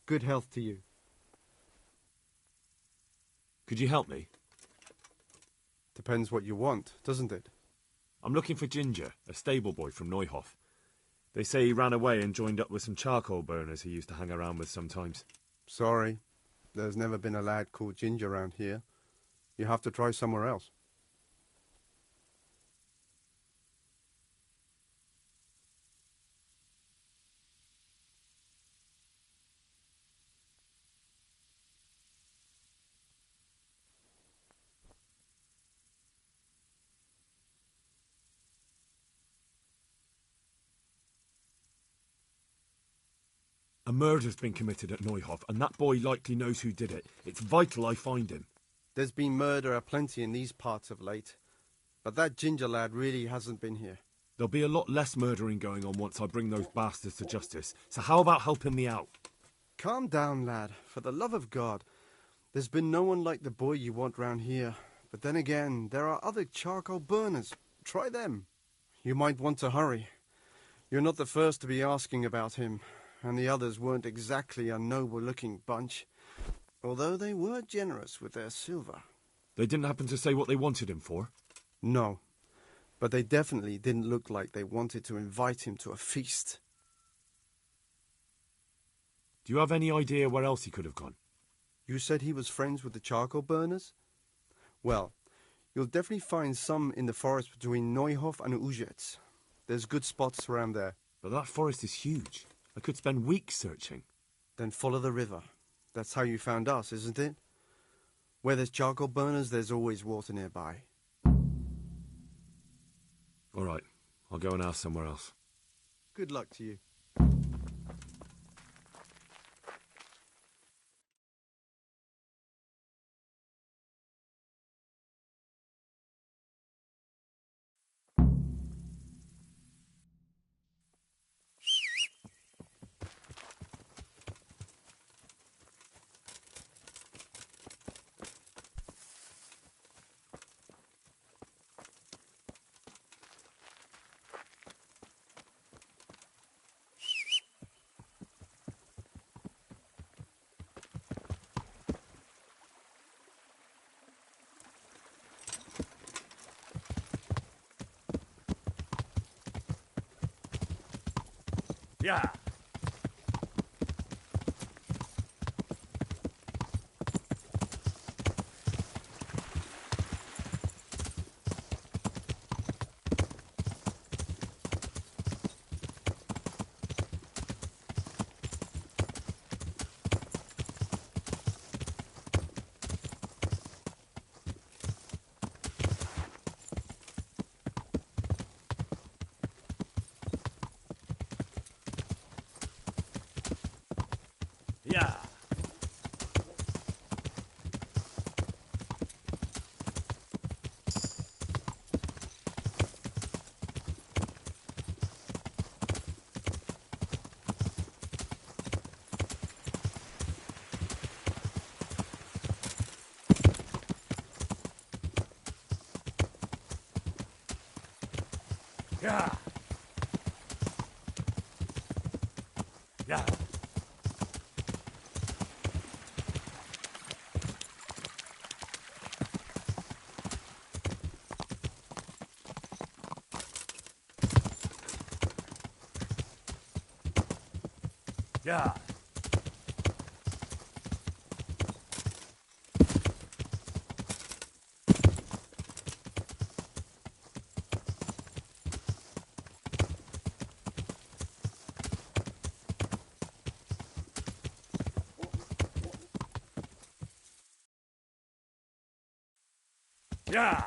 Good health to you. Could you help me? Depends what you want, doesn't it? I'm looking for Ginger, a stable boy from Neuhof. They say he ran away and joined up with some charcoal burners he used to hang around with sometimes. Sorry, there's never been a lad called Ginger around here. You have to try somewhere else. A murder's been committed at Neuhof, and that boy likely knows who did it. It's vital I find him. There's been murder aplenty in these parts of late, but that ginger lad really hasn't been here. There'll be a lot less murdering going on once I bring those bastards to justice, so how about helping me out? Calm down, lad. For the love of God. There's been no one like the boy you want round here. But then again, there are other charcoal burners. Try them. You might want to hurry. You're not the first to be asking about him, and the others weren't exactly a noble-looking bunch, although they were generous with their silver. They didn't happen to say what they wanted him for? No, but they definitely didn't look like they wanted to invite him to a feast. Do you have any idea where else he could have gone? You said he was friends with the charcoal burners? Well, you'll definitely find some in the forest between Neuhof and Ujetz. There's good spots around there. But that forest is huge. I could spend weeks searching. Then follow the river. That's how you found us, isn't it? Where there's charcoal burners, there's always water nearby. All right, I'll go and ask somewhere else. Good luck to you. Yeah. Yeah. Yeah. Yeah. Yeah. Yeah.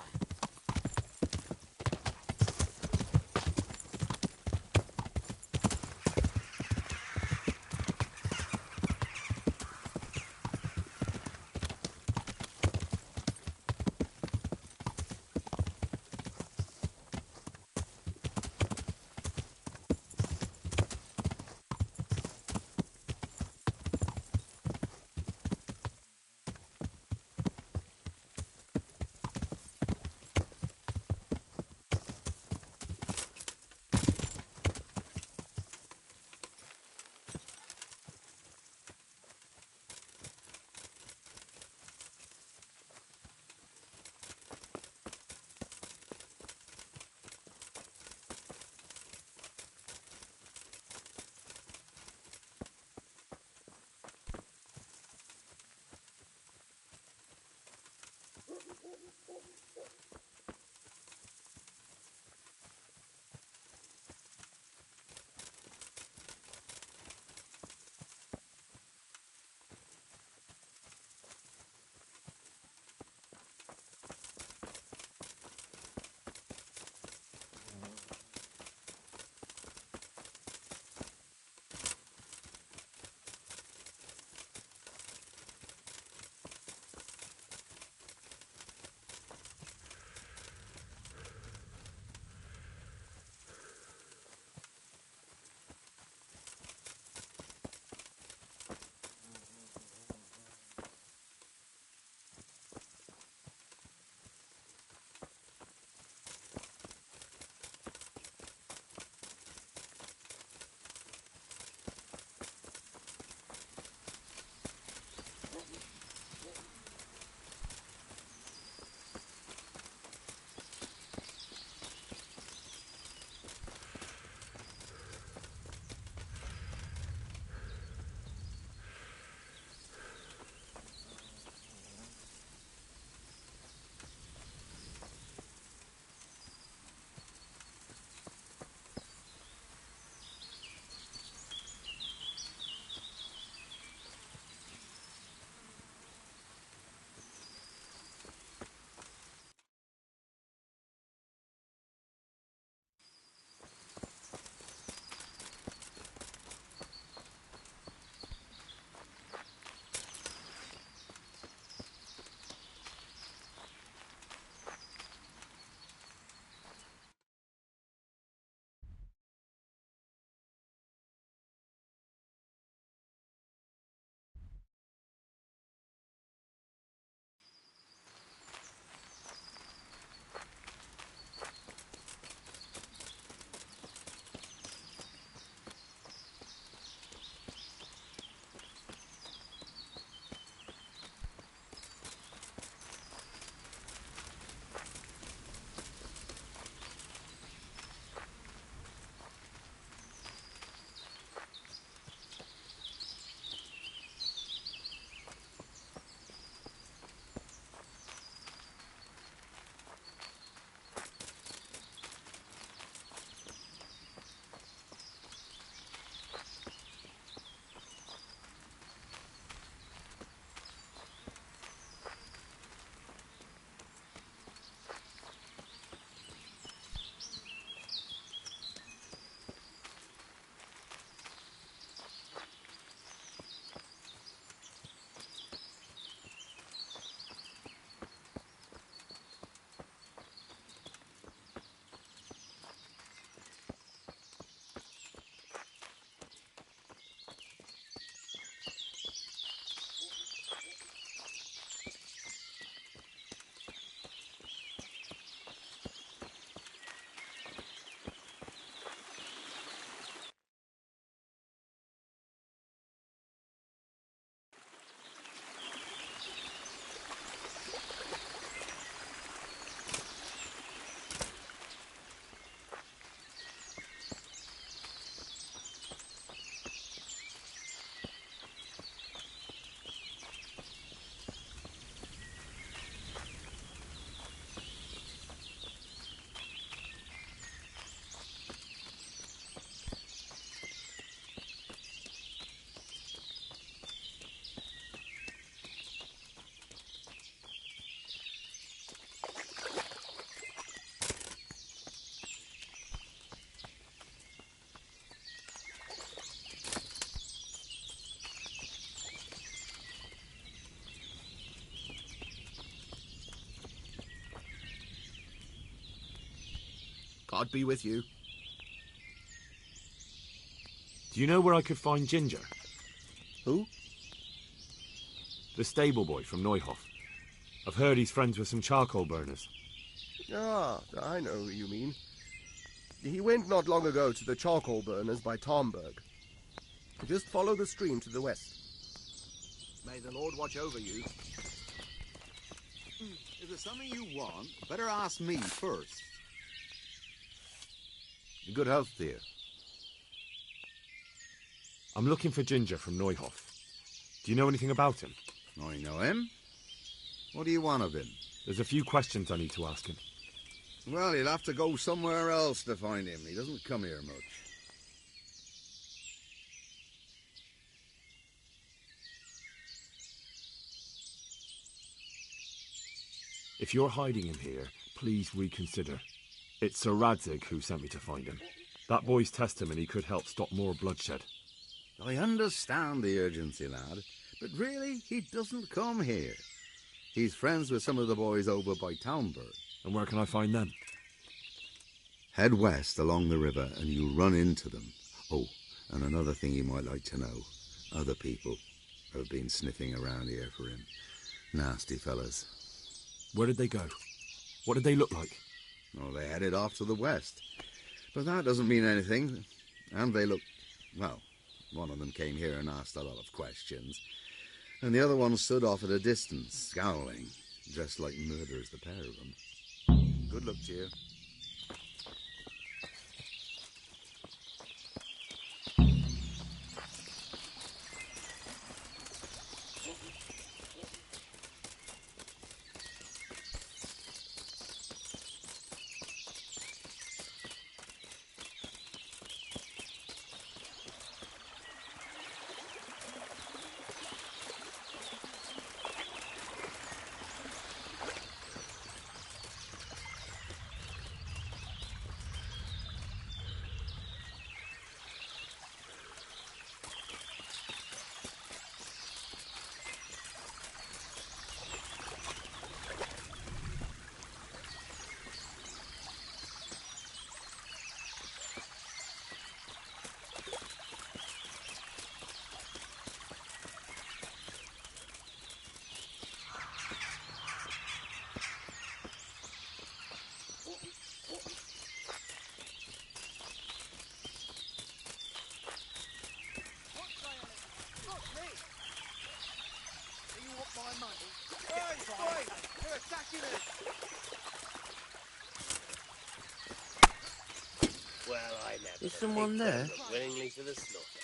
God be with you. Do you know where I could find Ginger? Who? The stable boy from Neuhof. I've heard he's friends with some charcoal burners. Ah, I know who you mean. He went not long ago to the charcoal burners by Tomberg. Just follow the stream to the west. May the Lord watch over you. If there's something you want, better ask me first. Good health, dear. I'm looking for Ginger from Neuhof. Do you know anything about him? I know him. What do you want of him? There's a few questions I need to ask him. Well, you'll have to go somewhere else to find him. He doesn't come here much. If you're hiding him here, please reconsider. It's Sir Radzig who sent me to find him. That boy's testimony could help stop more bloodshed. I understand the urgency, lad, but really, he doesn't come here. He's friends with some of the boys over by Townburg. And where can I find them? Head west along the river and you'll run into them. Oh, and another thing you might like to know. Other people have been sniffing around here for him. Nasty fellas. Where did they go? What did they look like? Well, they headed off to the west. But that doesn't mean anything. And they look... well, one of them came here and asked a lot of questions. And the other one stood off at a distance, scowling, dressed like murderers, the pair of them. Good luck to you. Well, I never. Is someone there? Willingly to the slaughter.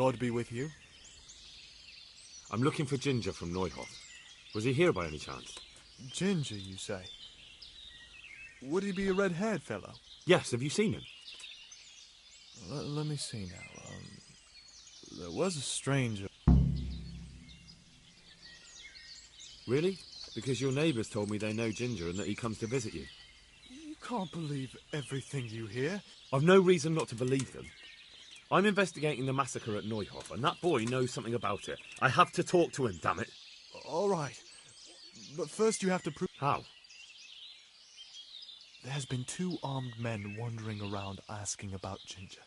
God be with you. I'm looking for Ginger from Neuhoff. Was he here by any chance? Ginger, you say? Would he be a red-haired fellow? Yes, have you seen him? Let me see now. There was a stranger. Really? Because your neighbours told me they know Ginger and that he comes to visit you. You can't believe everything you hear. I've no reason not to believe them. I'm investigating the massacre at Neuhoff, and that boy knows something about it. I have to talk to him, damn it. All right. But first you have to prove... How? There's been 2 armed men wandering around asking about Ginger.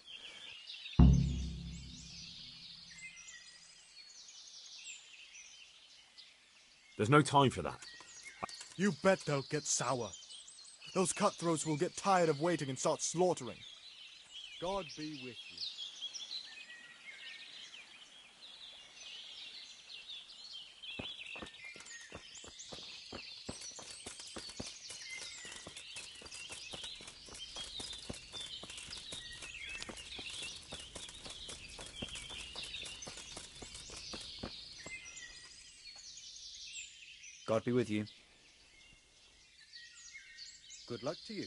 There's no time for that. You bet they'll get sour. Those cutthroats will get tired of waiting and start slaughtering. God be with you. God be with you. Good luck to you.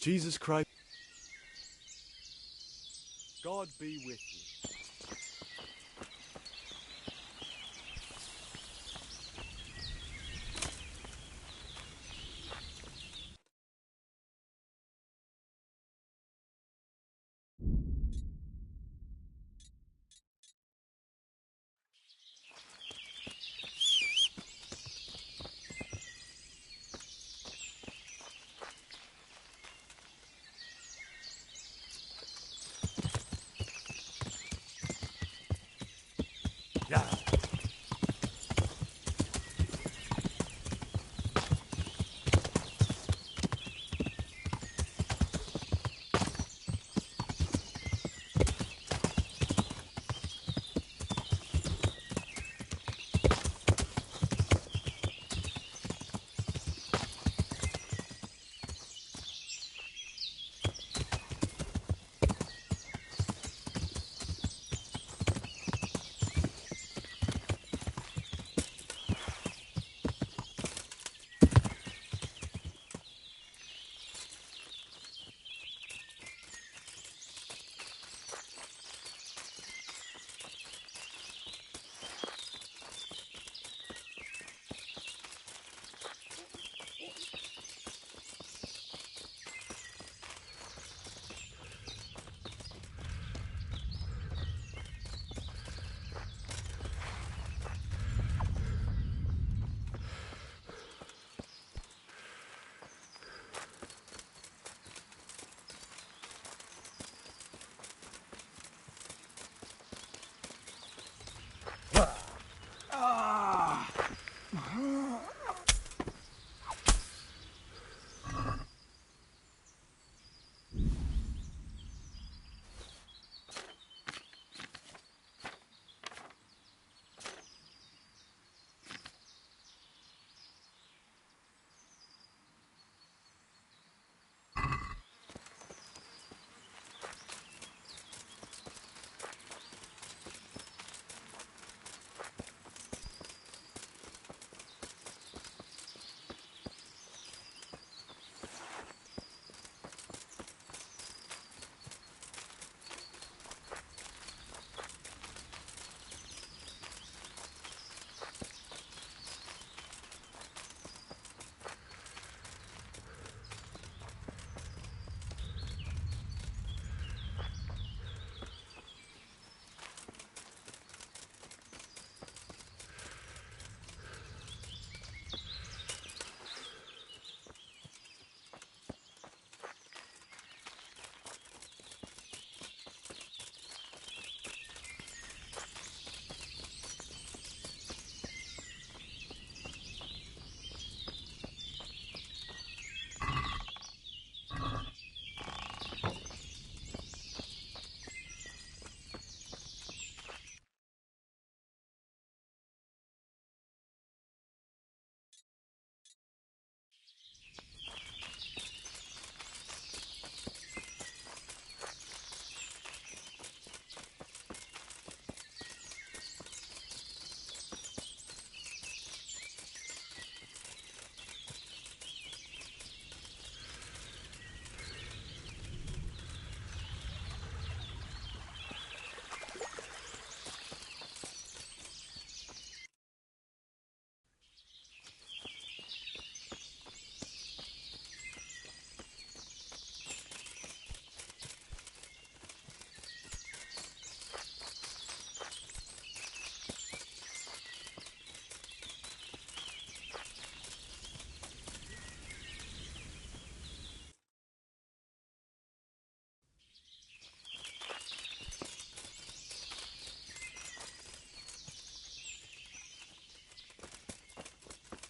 Jesus Christ. God be with you.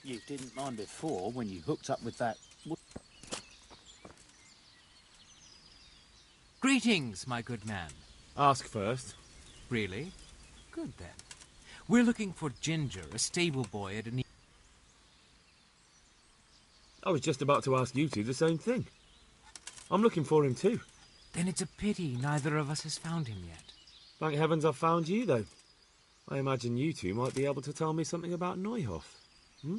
You didn't mind before when you hooked up with that... Greetings, my good man. Ask first. Really? Good then. We're looking for Ginger, a stable boy at an... I was just about to ask you two the same thing. I'm looking for him too. Then it's a pity neither of us has found him yet. Thank heavens I've found you, though. I imagine you two might be able to tell me something about Neuhoff. Hmm?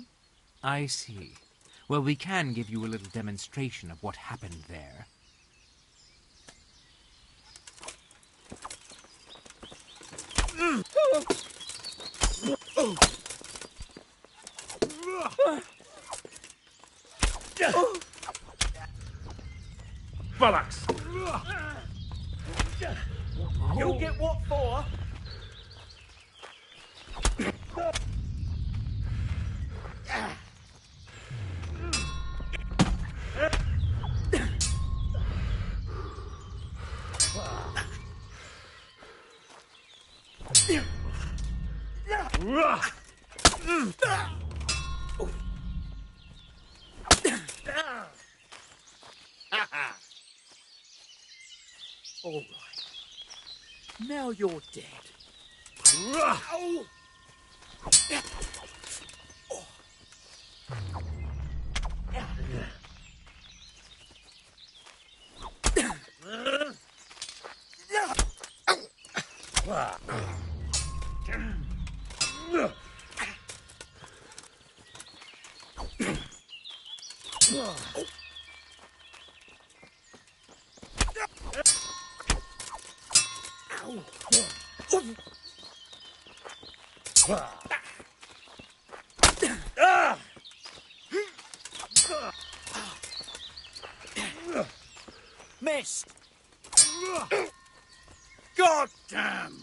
I see. Well, we can give you a little demonstration of what happened there. Bollocks! You'll get what for? All right. Now you're dead. Missed! God damn!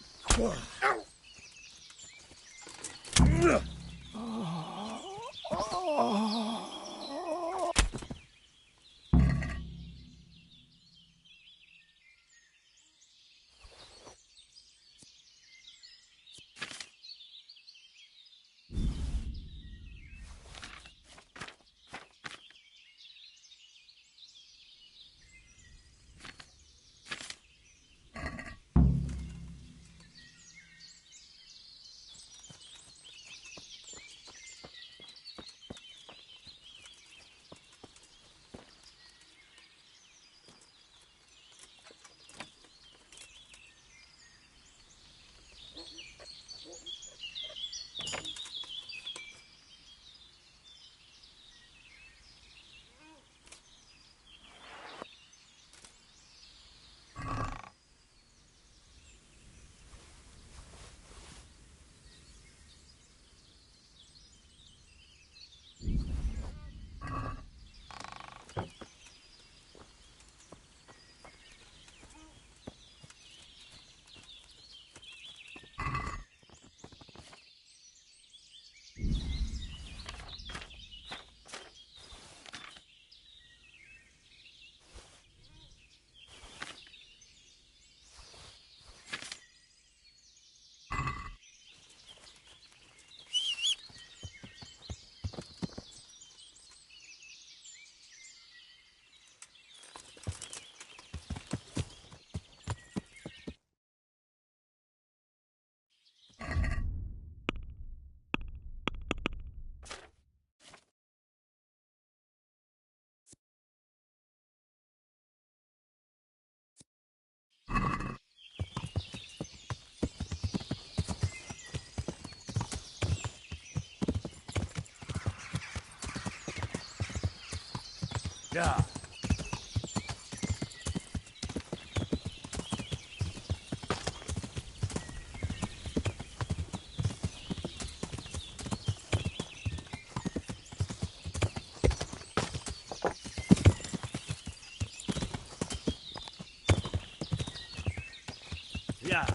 Yeah. Yeah.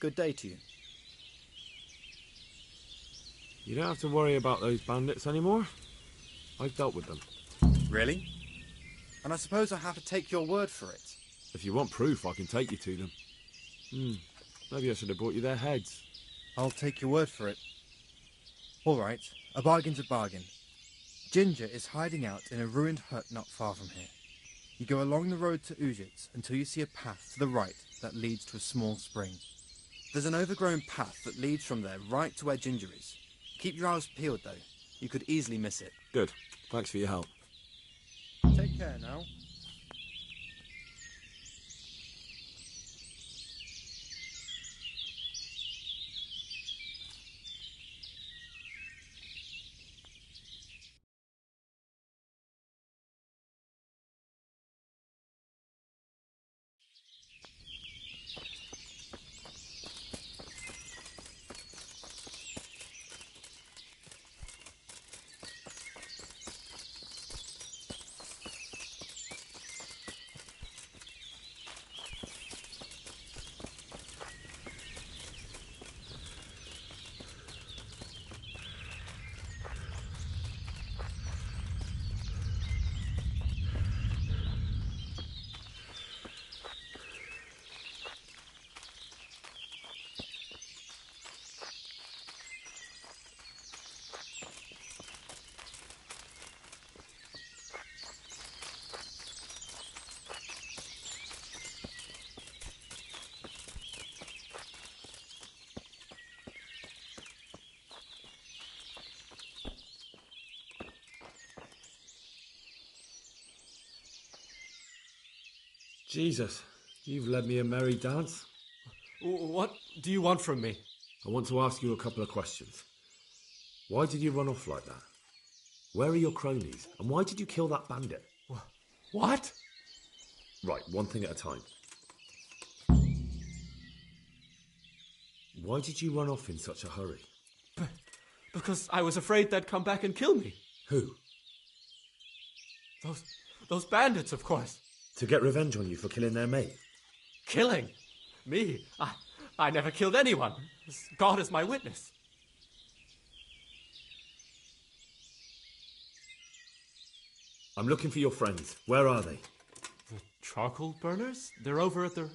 Good day to you. You don't have to worry about those bandits anymore. I've dealt with them. Really? And I suppose I have to take your word for it. If you want proof, I can take you to them. Maybe I should have brought you their heads. I'll take your word for it. All right, a bargain's a bargain. Ginger is hiding out in a ruined hut not far from here. You go along the road to Ujits until you see a path to the right that leads to a small spring. There's an overgrown path that leads from there right to where Ginger is. Keep your eyes peeled, though. You could easily miss it. Good. Thanks for your help. Take care now. Jesus, you've led me a merry dance. What do you want from me? I want to ask you a couple of questions. Why did you run off like that? Where are your cronies? And why did you kill that bandit? What? Right, one thing at a time. Why did you run off in such a hurry? Because I was afraid they'd come back and kill me. Who? Those bandits, of course. To get revenge on you for killing their mate? Killing? Me? I never killed anyone. God is my witness. I'm looking for your friends. Where are they? The charcoal burners? They're over at the...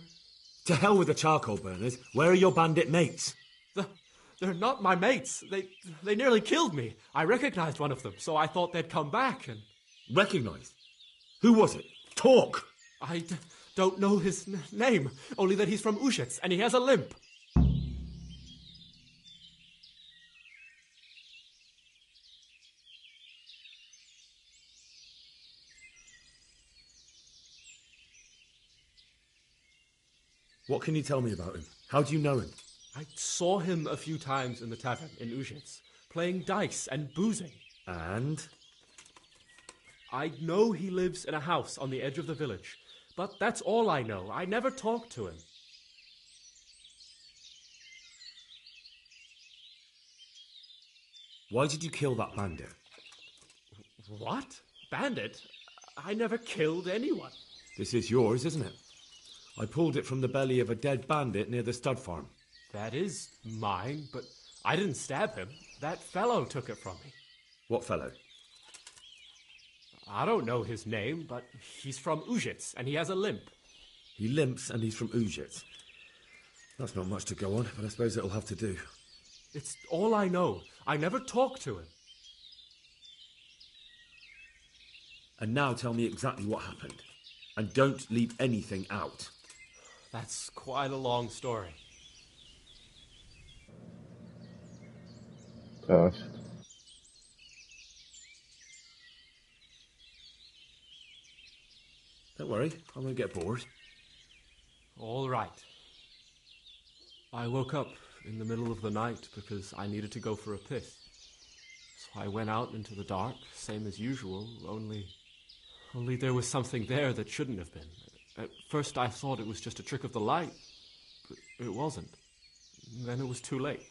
To hell with the charcoal burners. Where are your bandit mates? They're not my mates. They nearly killed me. I recognized one of them, so I thought they'd come back and... Recognized? Who was it? Talk! I don't know his name, only that he's from Ujits and he has a limp. What can you tell me about him? How do you know him? I saw him a few times in the tavern in Ujits, playing dice and boozing. And? I know he lives in a house on the edge of the village, but that's all I know. I never talked to him. Why did you kill that bandit? What? Bandit? I never killed anyone. This is yours, isn't it? I pulled it from the belly of a dead bandit near the stud farm. That is mine, but I didn't stab him. That fellow took it from me. What fellow? I don't know his name, but he's from Ujits, and he has a limp. He limps, and he's from Ujits. That's not much to go on, but I suppose it'll have to do. It's all I know. I never talked to him. And now tell me exactly what happened. And don't leave anything out. That's quite a long story. Gosh. Don't worry, I won't get bored. All right. I woke up in the middle of the night because I needed to go for a piss. So I went out into the dark, same as usual, only there was something there that shouldn't have been. At first I thought it was just a trick of the light, but it wasn't. Then it was too late.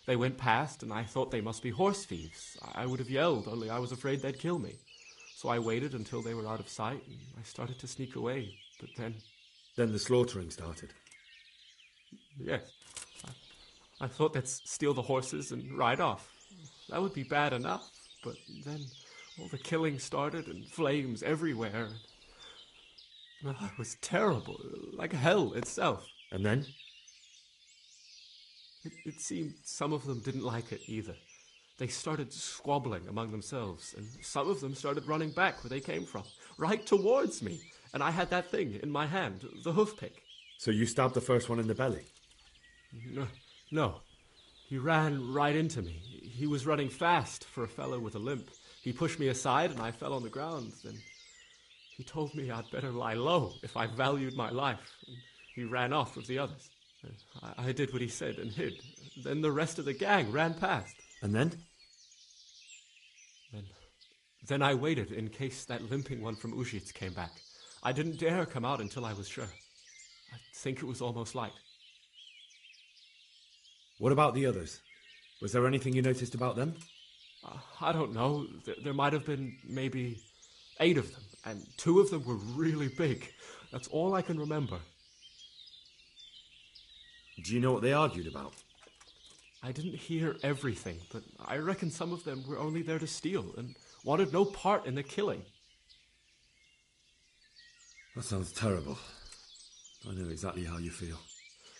They went past, and I thought they must be horse thieves. I would have yelled, only I was afraid they'd kill me. So I waited until they were out of sight, and I started to sneak away, but then... Then the slaughtering started? Yes. I thought they'd steal the horses and ride off. That would be bad enough, but then all the killing started and flames everywhere. Oh, it was terrible, like hell itself. And then? It seemed some of them didn't like it either. They started squabbling among themselves, and some of them started running back where they came from, right towards me. And I had that thing in my hand, the hoof pick. So you stabbed the first one in the belly? No. He ran right into me. He was running fast for a fellow with a limp. He pushed me aside and I fell on the ground. Then he told me I'd better lie low if I valued my life. And he ran off with the others. I did what he said and hid. Then the rest of the gang ran past. And then? Then I waited in case that limping one from Ujits came back. I didn't dare come out until I was sure. I think it was almost light. What about the others? Was there anything you noticed about them? I don't know. There might have been maybe 8 of them, and 2 of them were really big. That's all I can remember. Do you know what they argued about? I didn't hear everything, but I reckon some of them were only there to steal and wanted no part in the killing. That sounds terrible. I know exactly how you feel.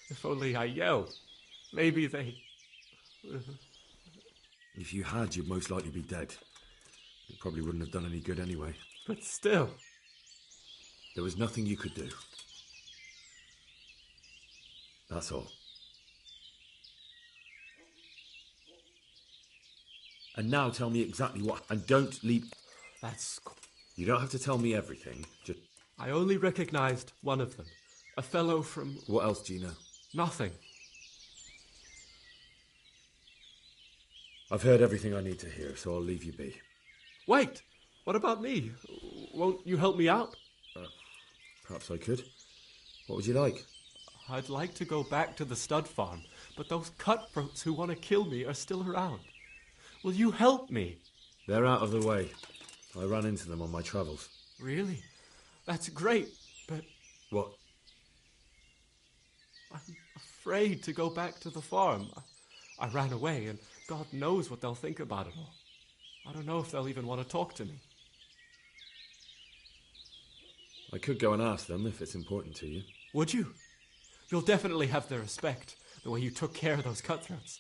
If only I yelled. Maybe they... If you had, you'd most likely be dead. It probably wouldn't have done any good anyway. But still... There was nothing you could do. That's all. And now tell me exactly what... And don't leap... That's... You don't have to tell me everything. Just... I only recognized one of them. A fellow from... What else do you know? Nothing. I've heard everything I need to hear, so I'll leave you be. Wait! What about me? Won't you help me out? Perhaps I could. What would you like? I'd like to go back to the stud farm, but those cutthroats who want to kill me are still around. Will you help me? They're out of the way. I ran into them on my travels. Really? That's great, but... What? I'm afraid to go back to the farm. I ran away, and God knows what they'll think about it all. I don't know if they'll even want to talk to me. I could go and ask them if it's important to you. Would you? You'll definitely have their respect, the way you took care of those cutthroats.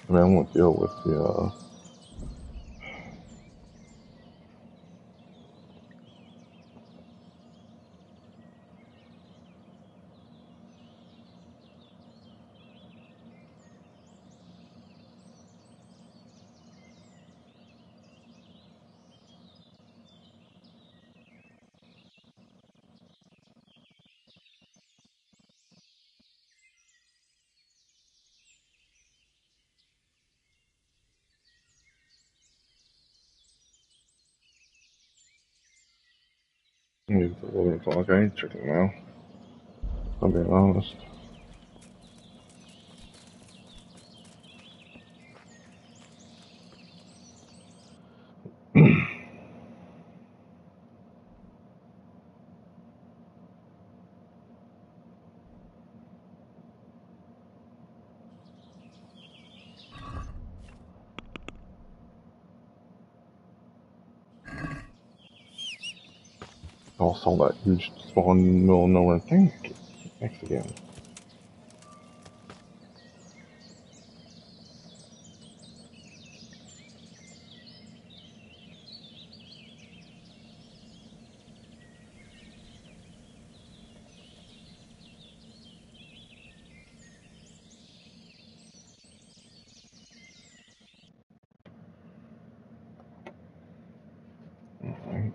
I mean, I won't deal with the, It's 11 o'clock. I ain't checking now. I'm being honest. I saw that huge spawn in the middle of nowhere thing. Next again. Alright.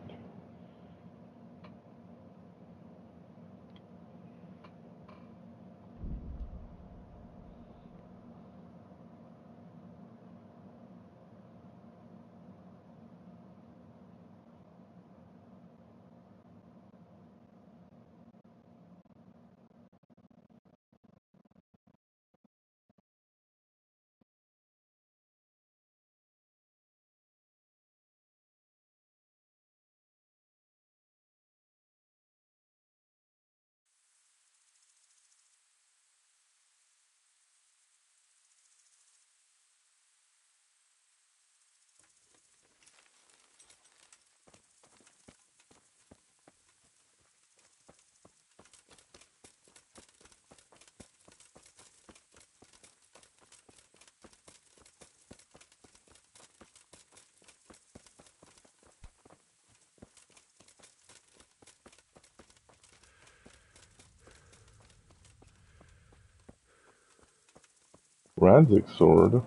Radzik's sword.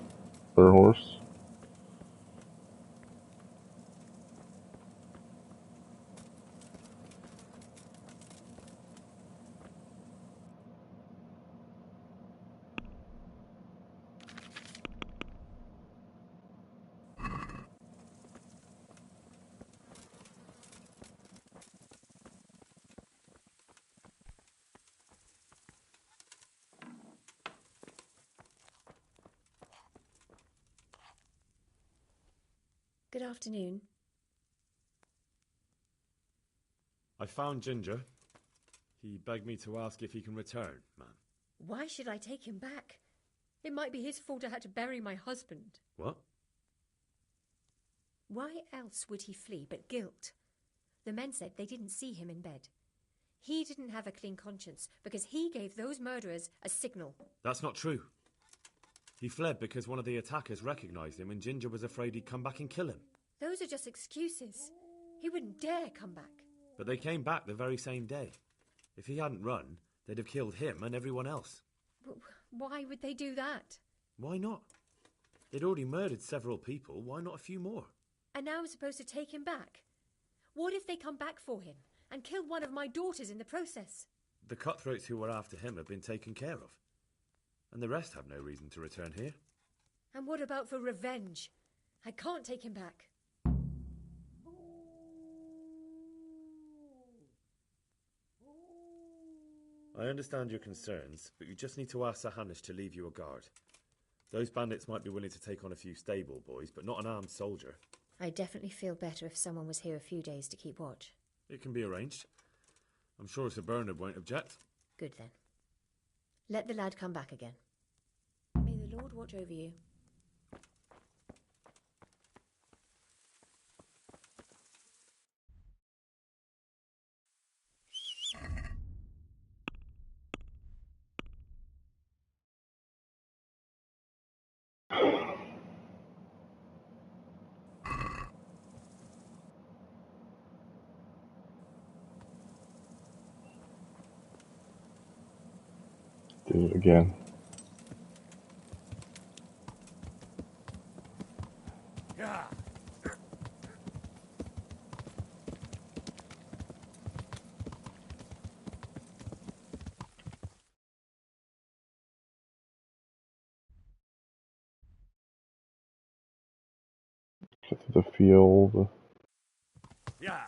Or horse. Good afternoon. I found Ginger. He begged me to ask if he can return, ma'am. Why should I take him back? It might be his fault I had to bury my husband. What? Why else would he flee but guilt? The men said they didn't see him in bed. He didn't have a clean conscience because he gave those murderers a signal. That's not true. He fled because one of the attackers recognised him and Ginger was afraid he'd come back and kill him. Those are just excuses. He wouldn't dare come back. But they came back the very same day. If he hadn't run, they'd have killed him and everyone else. Why would they do that? Why not? They'd already murdered several people. Why not a few more? And now I'm supposed to take him back? What if they come back for him and kill one of my daughters in the process? The cutthroats who were after him have been taken care of. And the rest have no reason to return here. And what about for revenge? I can't take him back. I understand your concerns, but you just need to ask Sahanish to leave you a guard. Those bandits might be willing to take on a few stable boys, but not an armed soldier. I'd definitely feel better if someone was here a few days to keep watch. It can be arranged. I'm sure Sir Bernard won't object. Good then. Let the lad come back again. May the Lord watch over you. Did it again. Yeah. Get to the field. Yeah.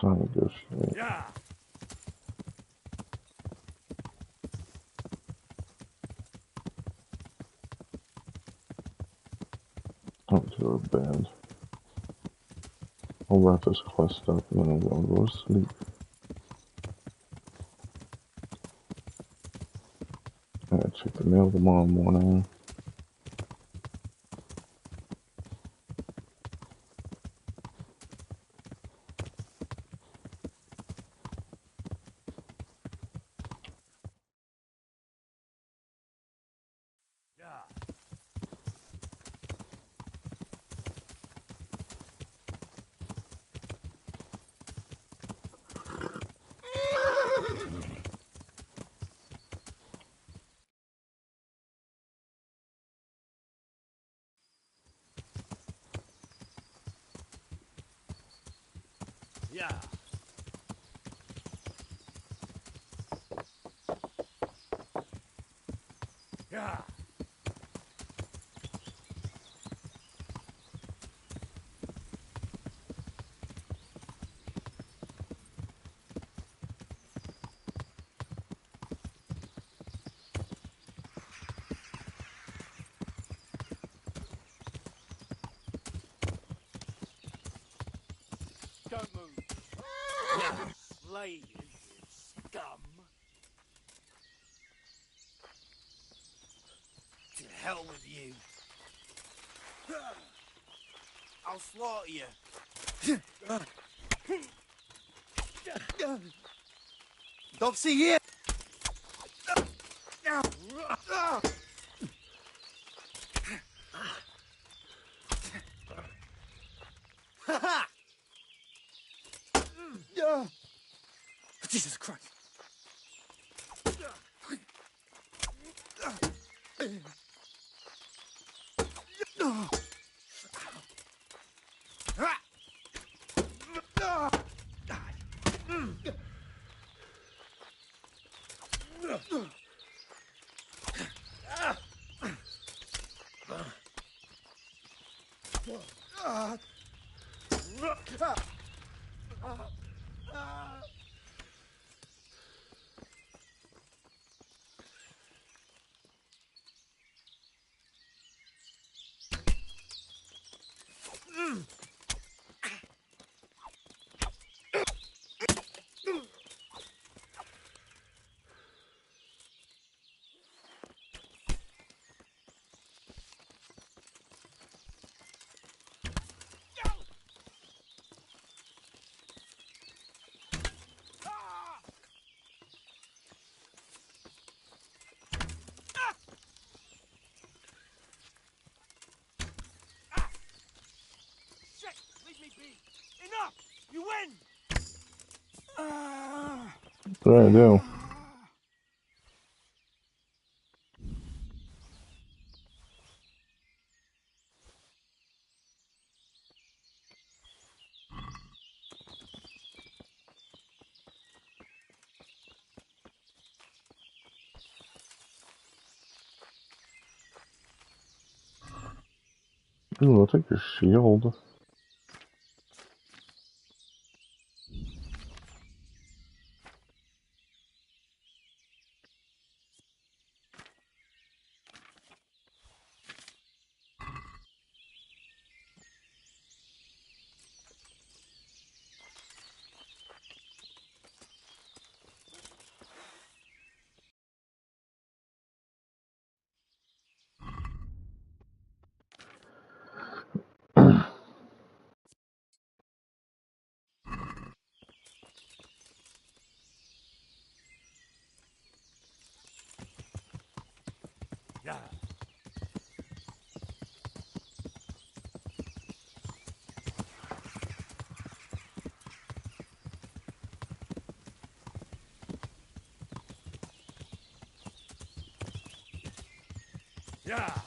Time to go straight. Yeah. Up to our bed. I'll wrap this quest up and then I'm gonna go to sleep. I gotta check the mail tomorrow morning. Yeah. Yeah. Don't move. players, you scum. To hell with you. I'll slaughter you. Dopsy, here! Jesus Christ. Leave me be! Enough! You win! What do I do? Ooh, I'll take your shield. Yeah. Yeah.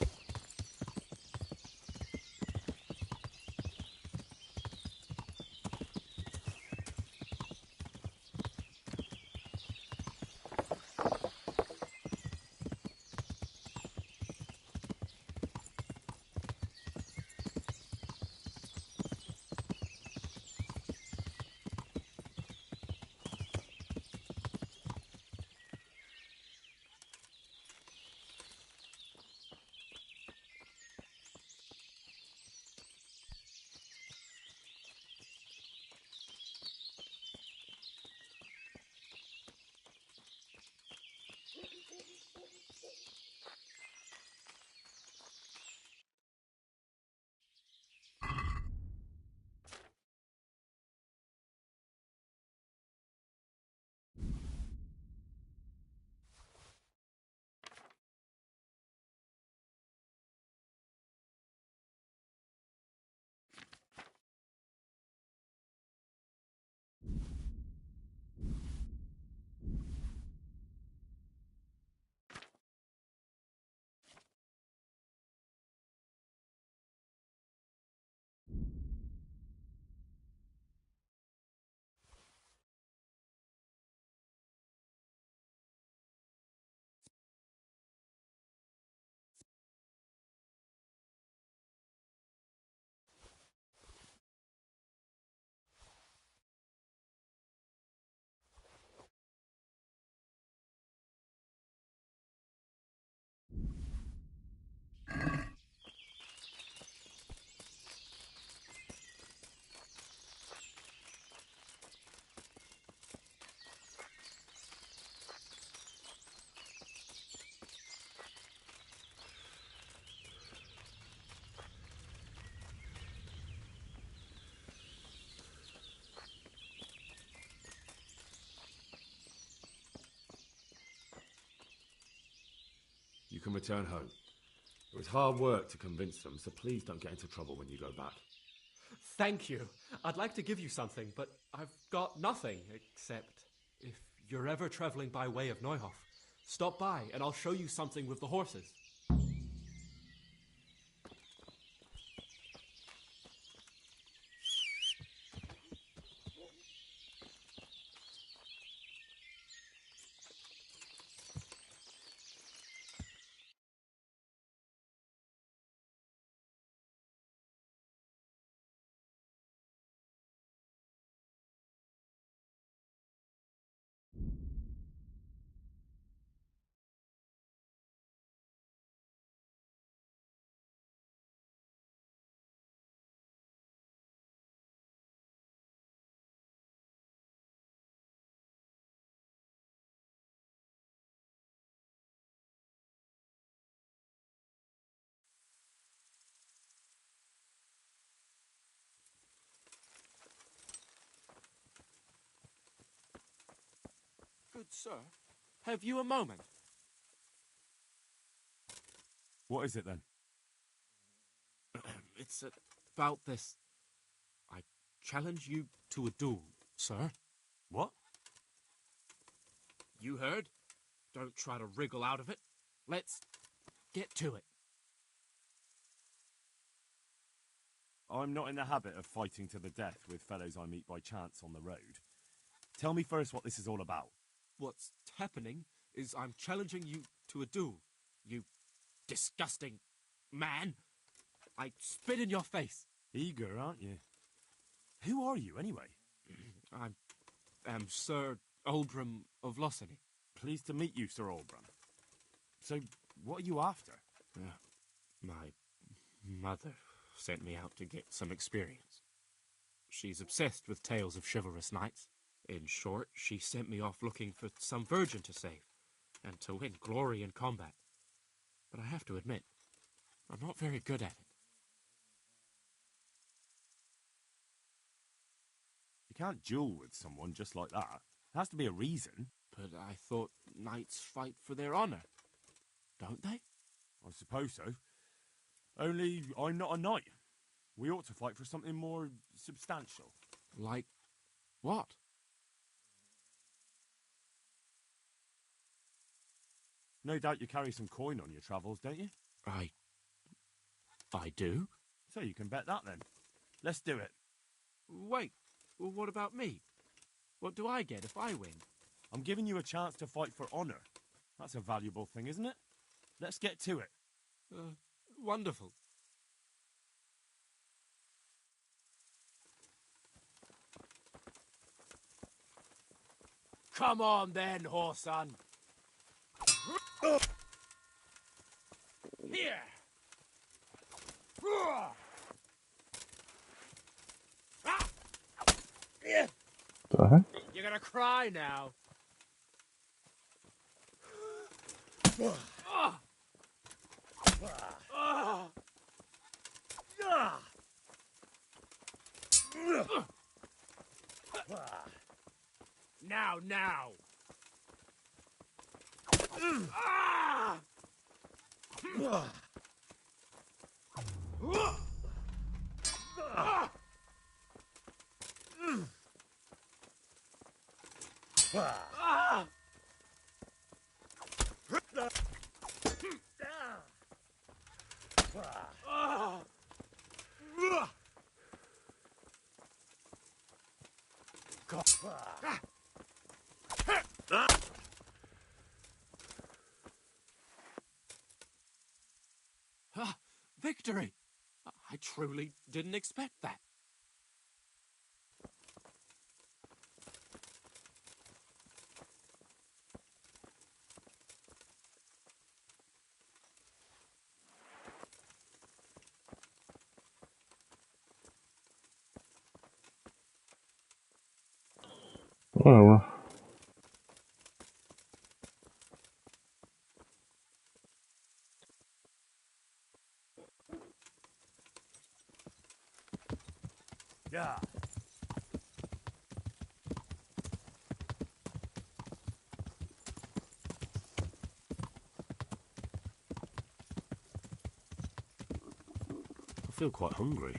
can return home. It was hard work to convince them, so please don't get into trouble when you go back. Thank you. I'd like to give you something, but I've got nothing, except if you're ever travelling by way of Neuhof, stop by and I'll show you something with the horses. Good sir, have you a moment? What is it then? It's about this. I challenge you to a duel, sir. What? You heard? Don't try to wriggle out of it. Let's get to it. I'm not in the habit of fighting to the death with fellows I meet by chance on the road. Tell me first what this is all about. What's happening is I'm challenging you to a duel. You disgusting man. I spit in your face. Eager, aren't you? Who are you, anyway? I am Sir Oldram of Lossany. Pleased to meet you, Sir Oldram. So, what are you after? My mother sent me out to get some experience. She's obsessed with tales of chivalrous knights. In short, she sent me off looking for some virgin to save, and to win glory in combat. But I have to admit, I'm not very good at it. You can't duel with someone just like that. There has to be a reason. But I thought knights fight for their honor, don't they? I suppose so. Only I'm not a knight. We ought to fight for something more substantial. Like what? No doubt you carry some coin on your travels, don't you? I do? So you can bet that then. Let's do it. Wait, well, what about me? What do I get if I win? I'm giving you a chance to fight for honor. That's a valuable thing, isn't it? Let's get to it. Wonderful. Come on then, Horson. Here. The heck? You're gonna cry now. Now. Victory! I truly didn't expect that. Whatever. Yeah. feel quite hungry.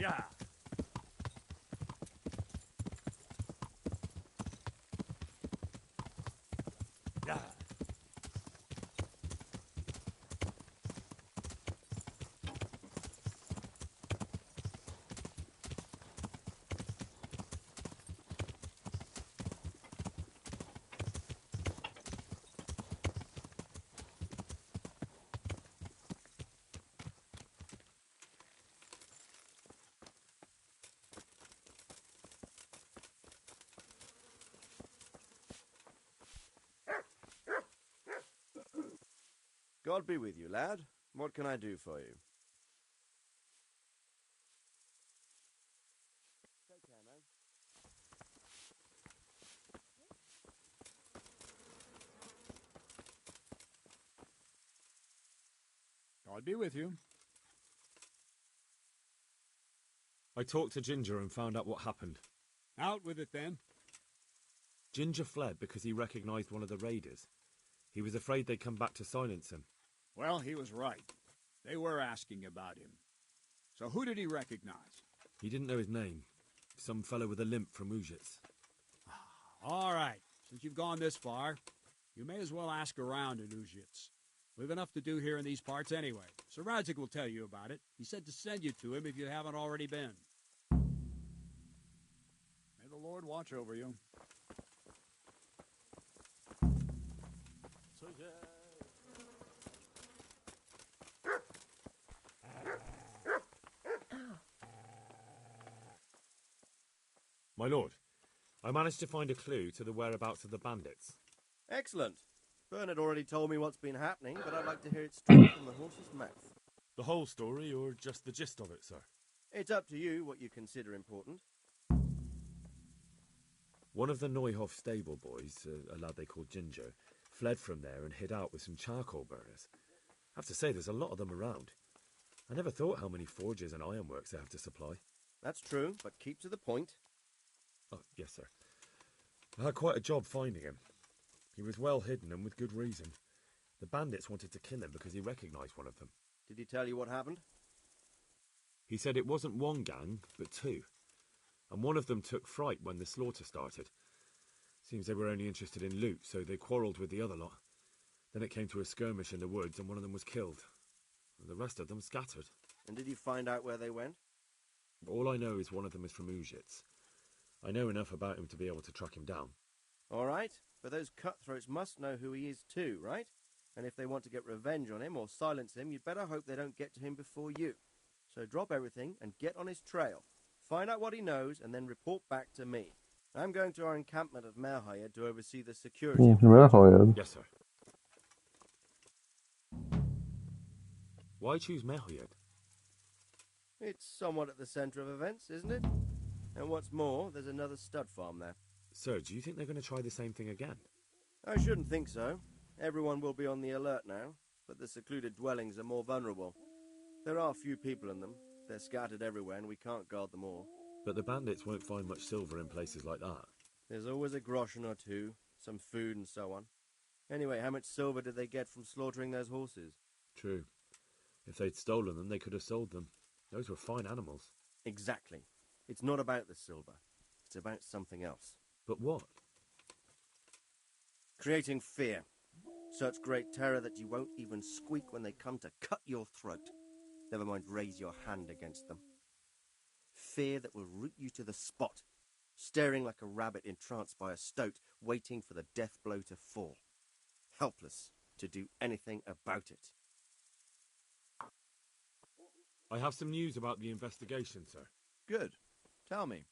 Yeah. Yeah. God be with you, lad. What can I do for you? Take care, man. God be with you. I talked to Ginger and found out what happened. Out with it, then. Ginger fled because he recognized one of the raiders. He was afraid they'd come back to silence him. Well, he was right. They were asking about him. So who did he recognize? He didn't know his name. Some fellow with a limp from Ujits. All right. Since you've gone this far, you may as well ask around in Ujits. We've enough to do here in these parts anyway. Sir Radzik will tell you about it. He said to send you to him if you haven't already been. May the Lord watch over you. My lord, I managed to find a clue to the whereabouts of the bandits. Excellent. Bernard already told me what's been happening, but I'd like to hear it straight from the horse's mouth. The whole story, or just the gist of it, sir? It's up to you what you consider important. One of the Neuhoff stable boys, a lad they called Ginger, fled from there and hid out with some charcoal burners. I have to say, there's a lot of them around. I never thought how many forges and ironworks they have to supply. That's true, but keep to the point. Oh, yes, sir. I had quite a job finding him. He was well hidden and with good reason. The bandits wanted to kill him because he recognized one of them. Did he tell you what happened? He said it wasn't one gang, but two. And one of them took fright when the slaughter started. Seems they were only interested in loot, so they quarrelled with the other lot. Then it came to a skirmish in the woods and one of them was killed. And the rest of them scattered. And did you find out where they went? All I know is one of them is from Ujits. I know enough about him to be able to track him down. All right, but those cutthroats must know who he is too, right? And if they want to get revenge on him or silence him, you'd better hope they don't get to him before you. So drop everything and get on his trail. Find out what he knows and then report back to me. I'm going to our encampment at Merhayed to oversee the security. Yes, sir. Why choose Merhayed? It's somewhat at the centre of events, isn't it? And what's more, there's another stud farm there. Sir, do you think they're going to try the same thing again? I shouldn't think so. Everyone will be on the alert now, but the secluded dwellings are more vulnerable. There are few people in them. They're scattered everywhere and we can't guard them all. But the bandits won't find much silver in places like that. There's always a groschen or two, some food and so on. Anyway, how much silver did they get from slaughtering those horses? True. If they'd stolen them, they could have sold them. Those were fine animals. Exactly. It's not about the silver. It's about something else. But what? Creating fear. Such great terror that you won't even squeak when they come to cut your throat. Never mind raise your hand against them. Fear that will root you to the spot. staring like a rabbit entranced by a stoat, waiting for the death blow to fall, helpless to do anything about it. I have some news about the investigation, sir. Good. Tell me.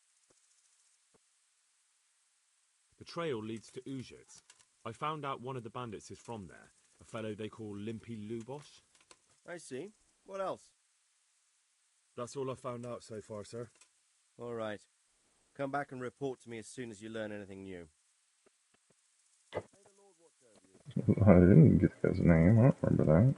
The trail leads to Uzhitz. I found out one of the bandits is from there, a fellow they call Limpy Lubos. I see. What else? That's all I found out so far, sir. All right. Come back and report to me as soon as you learn anything new. I didn't get his name. I don't remember that.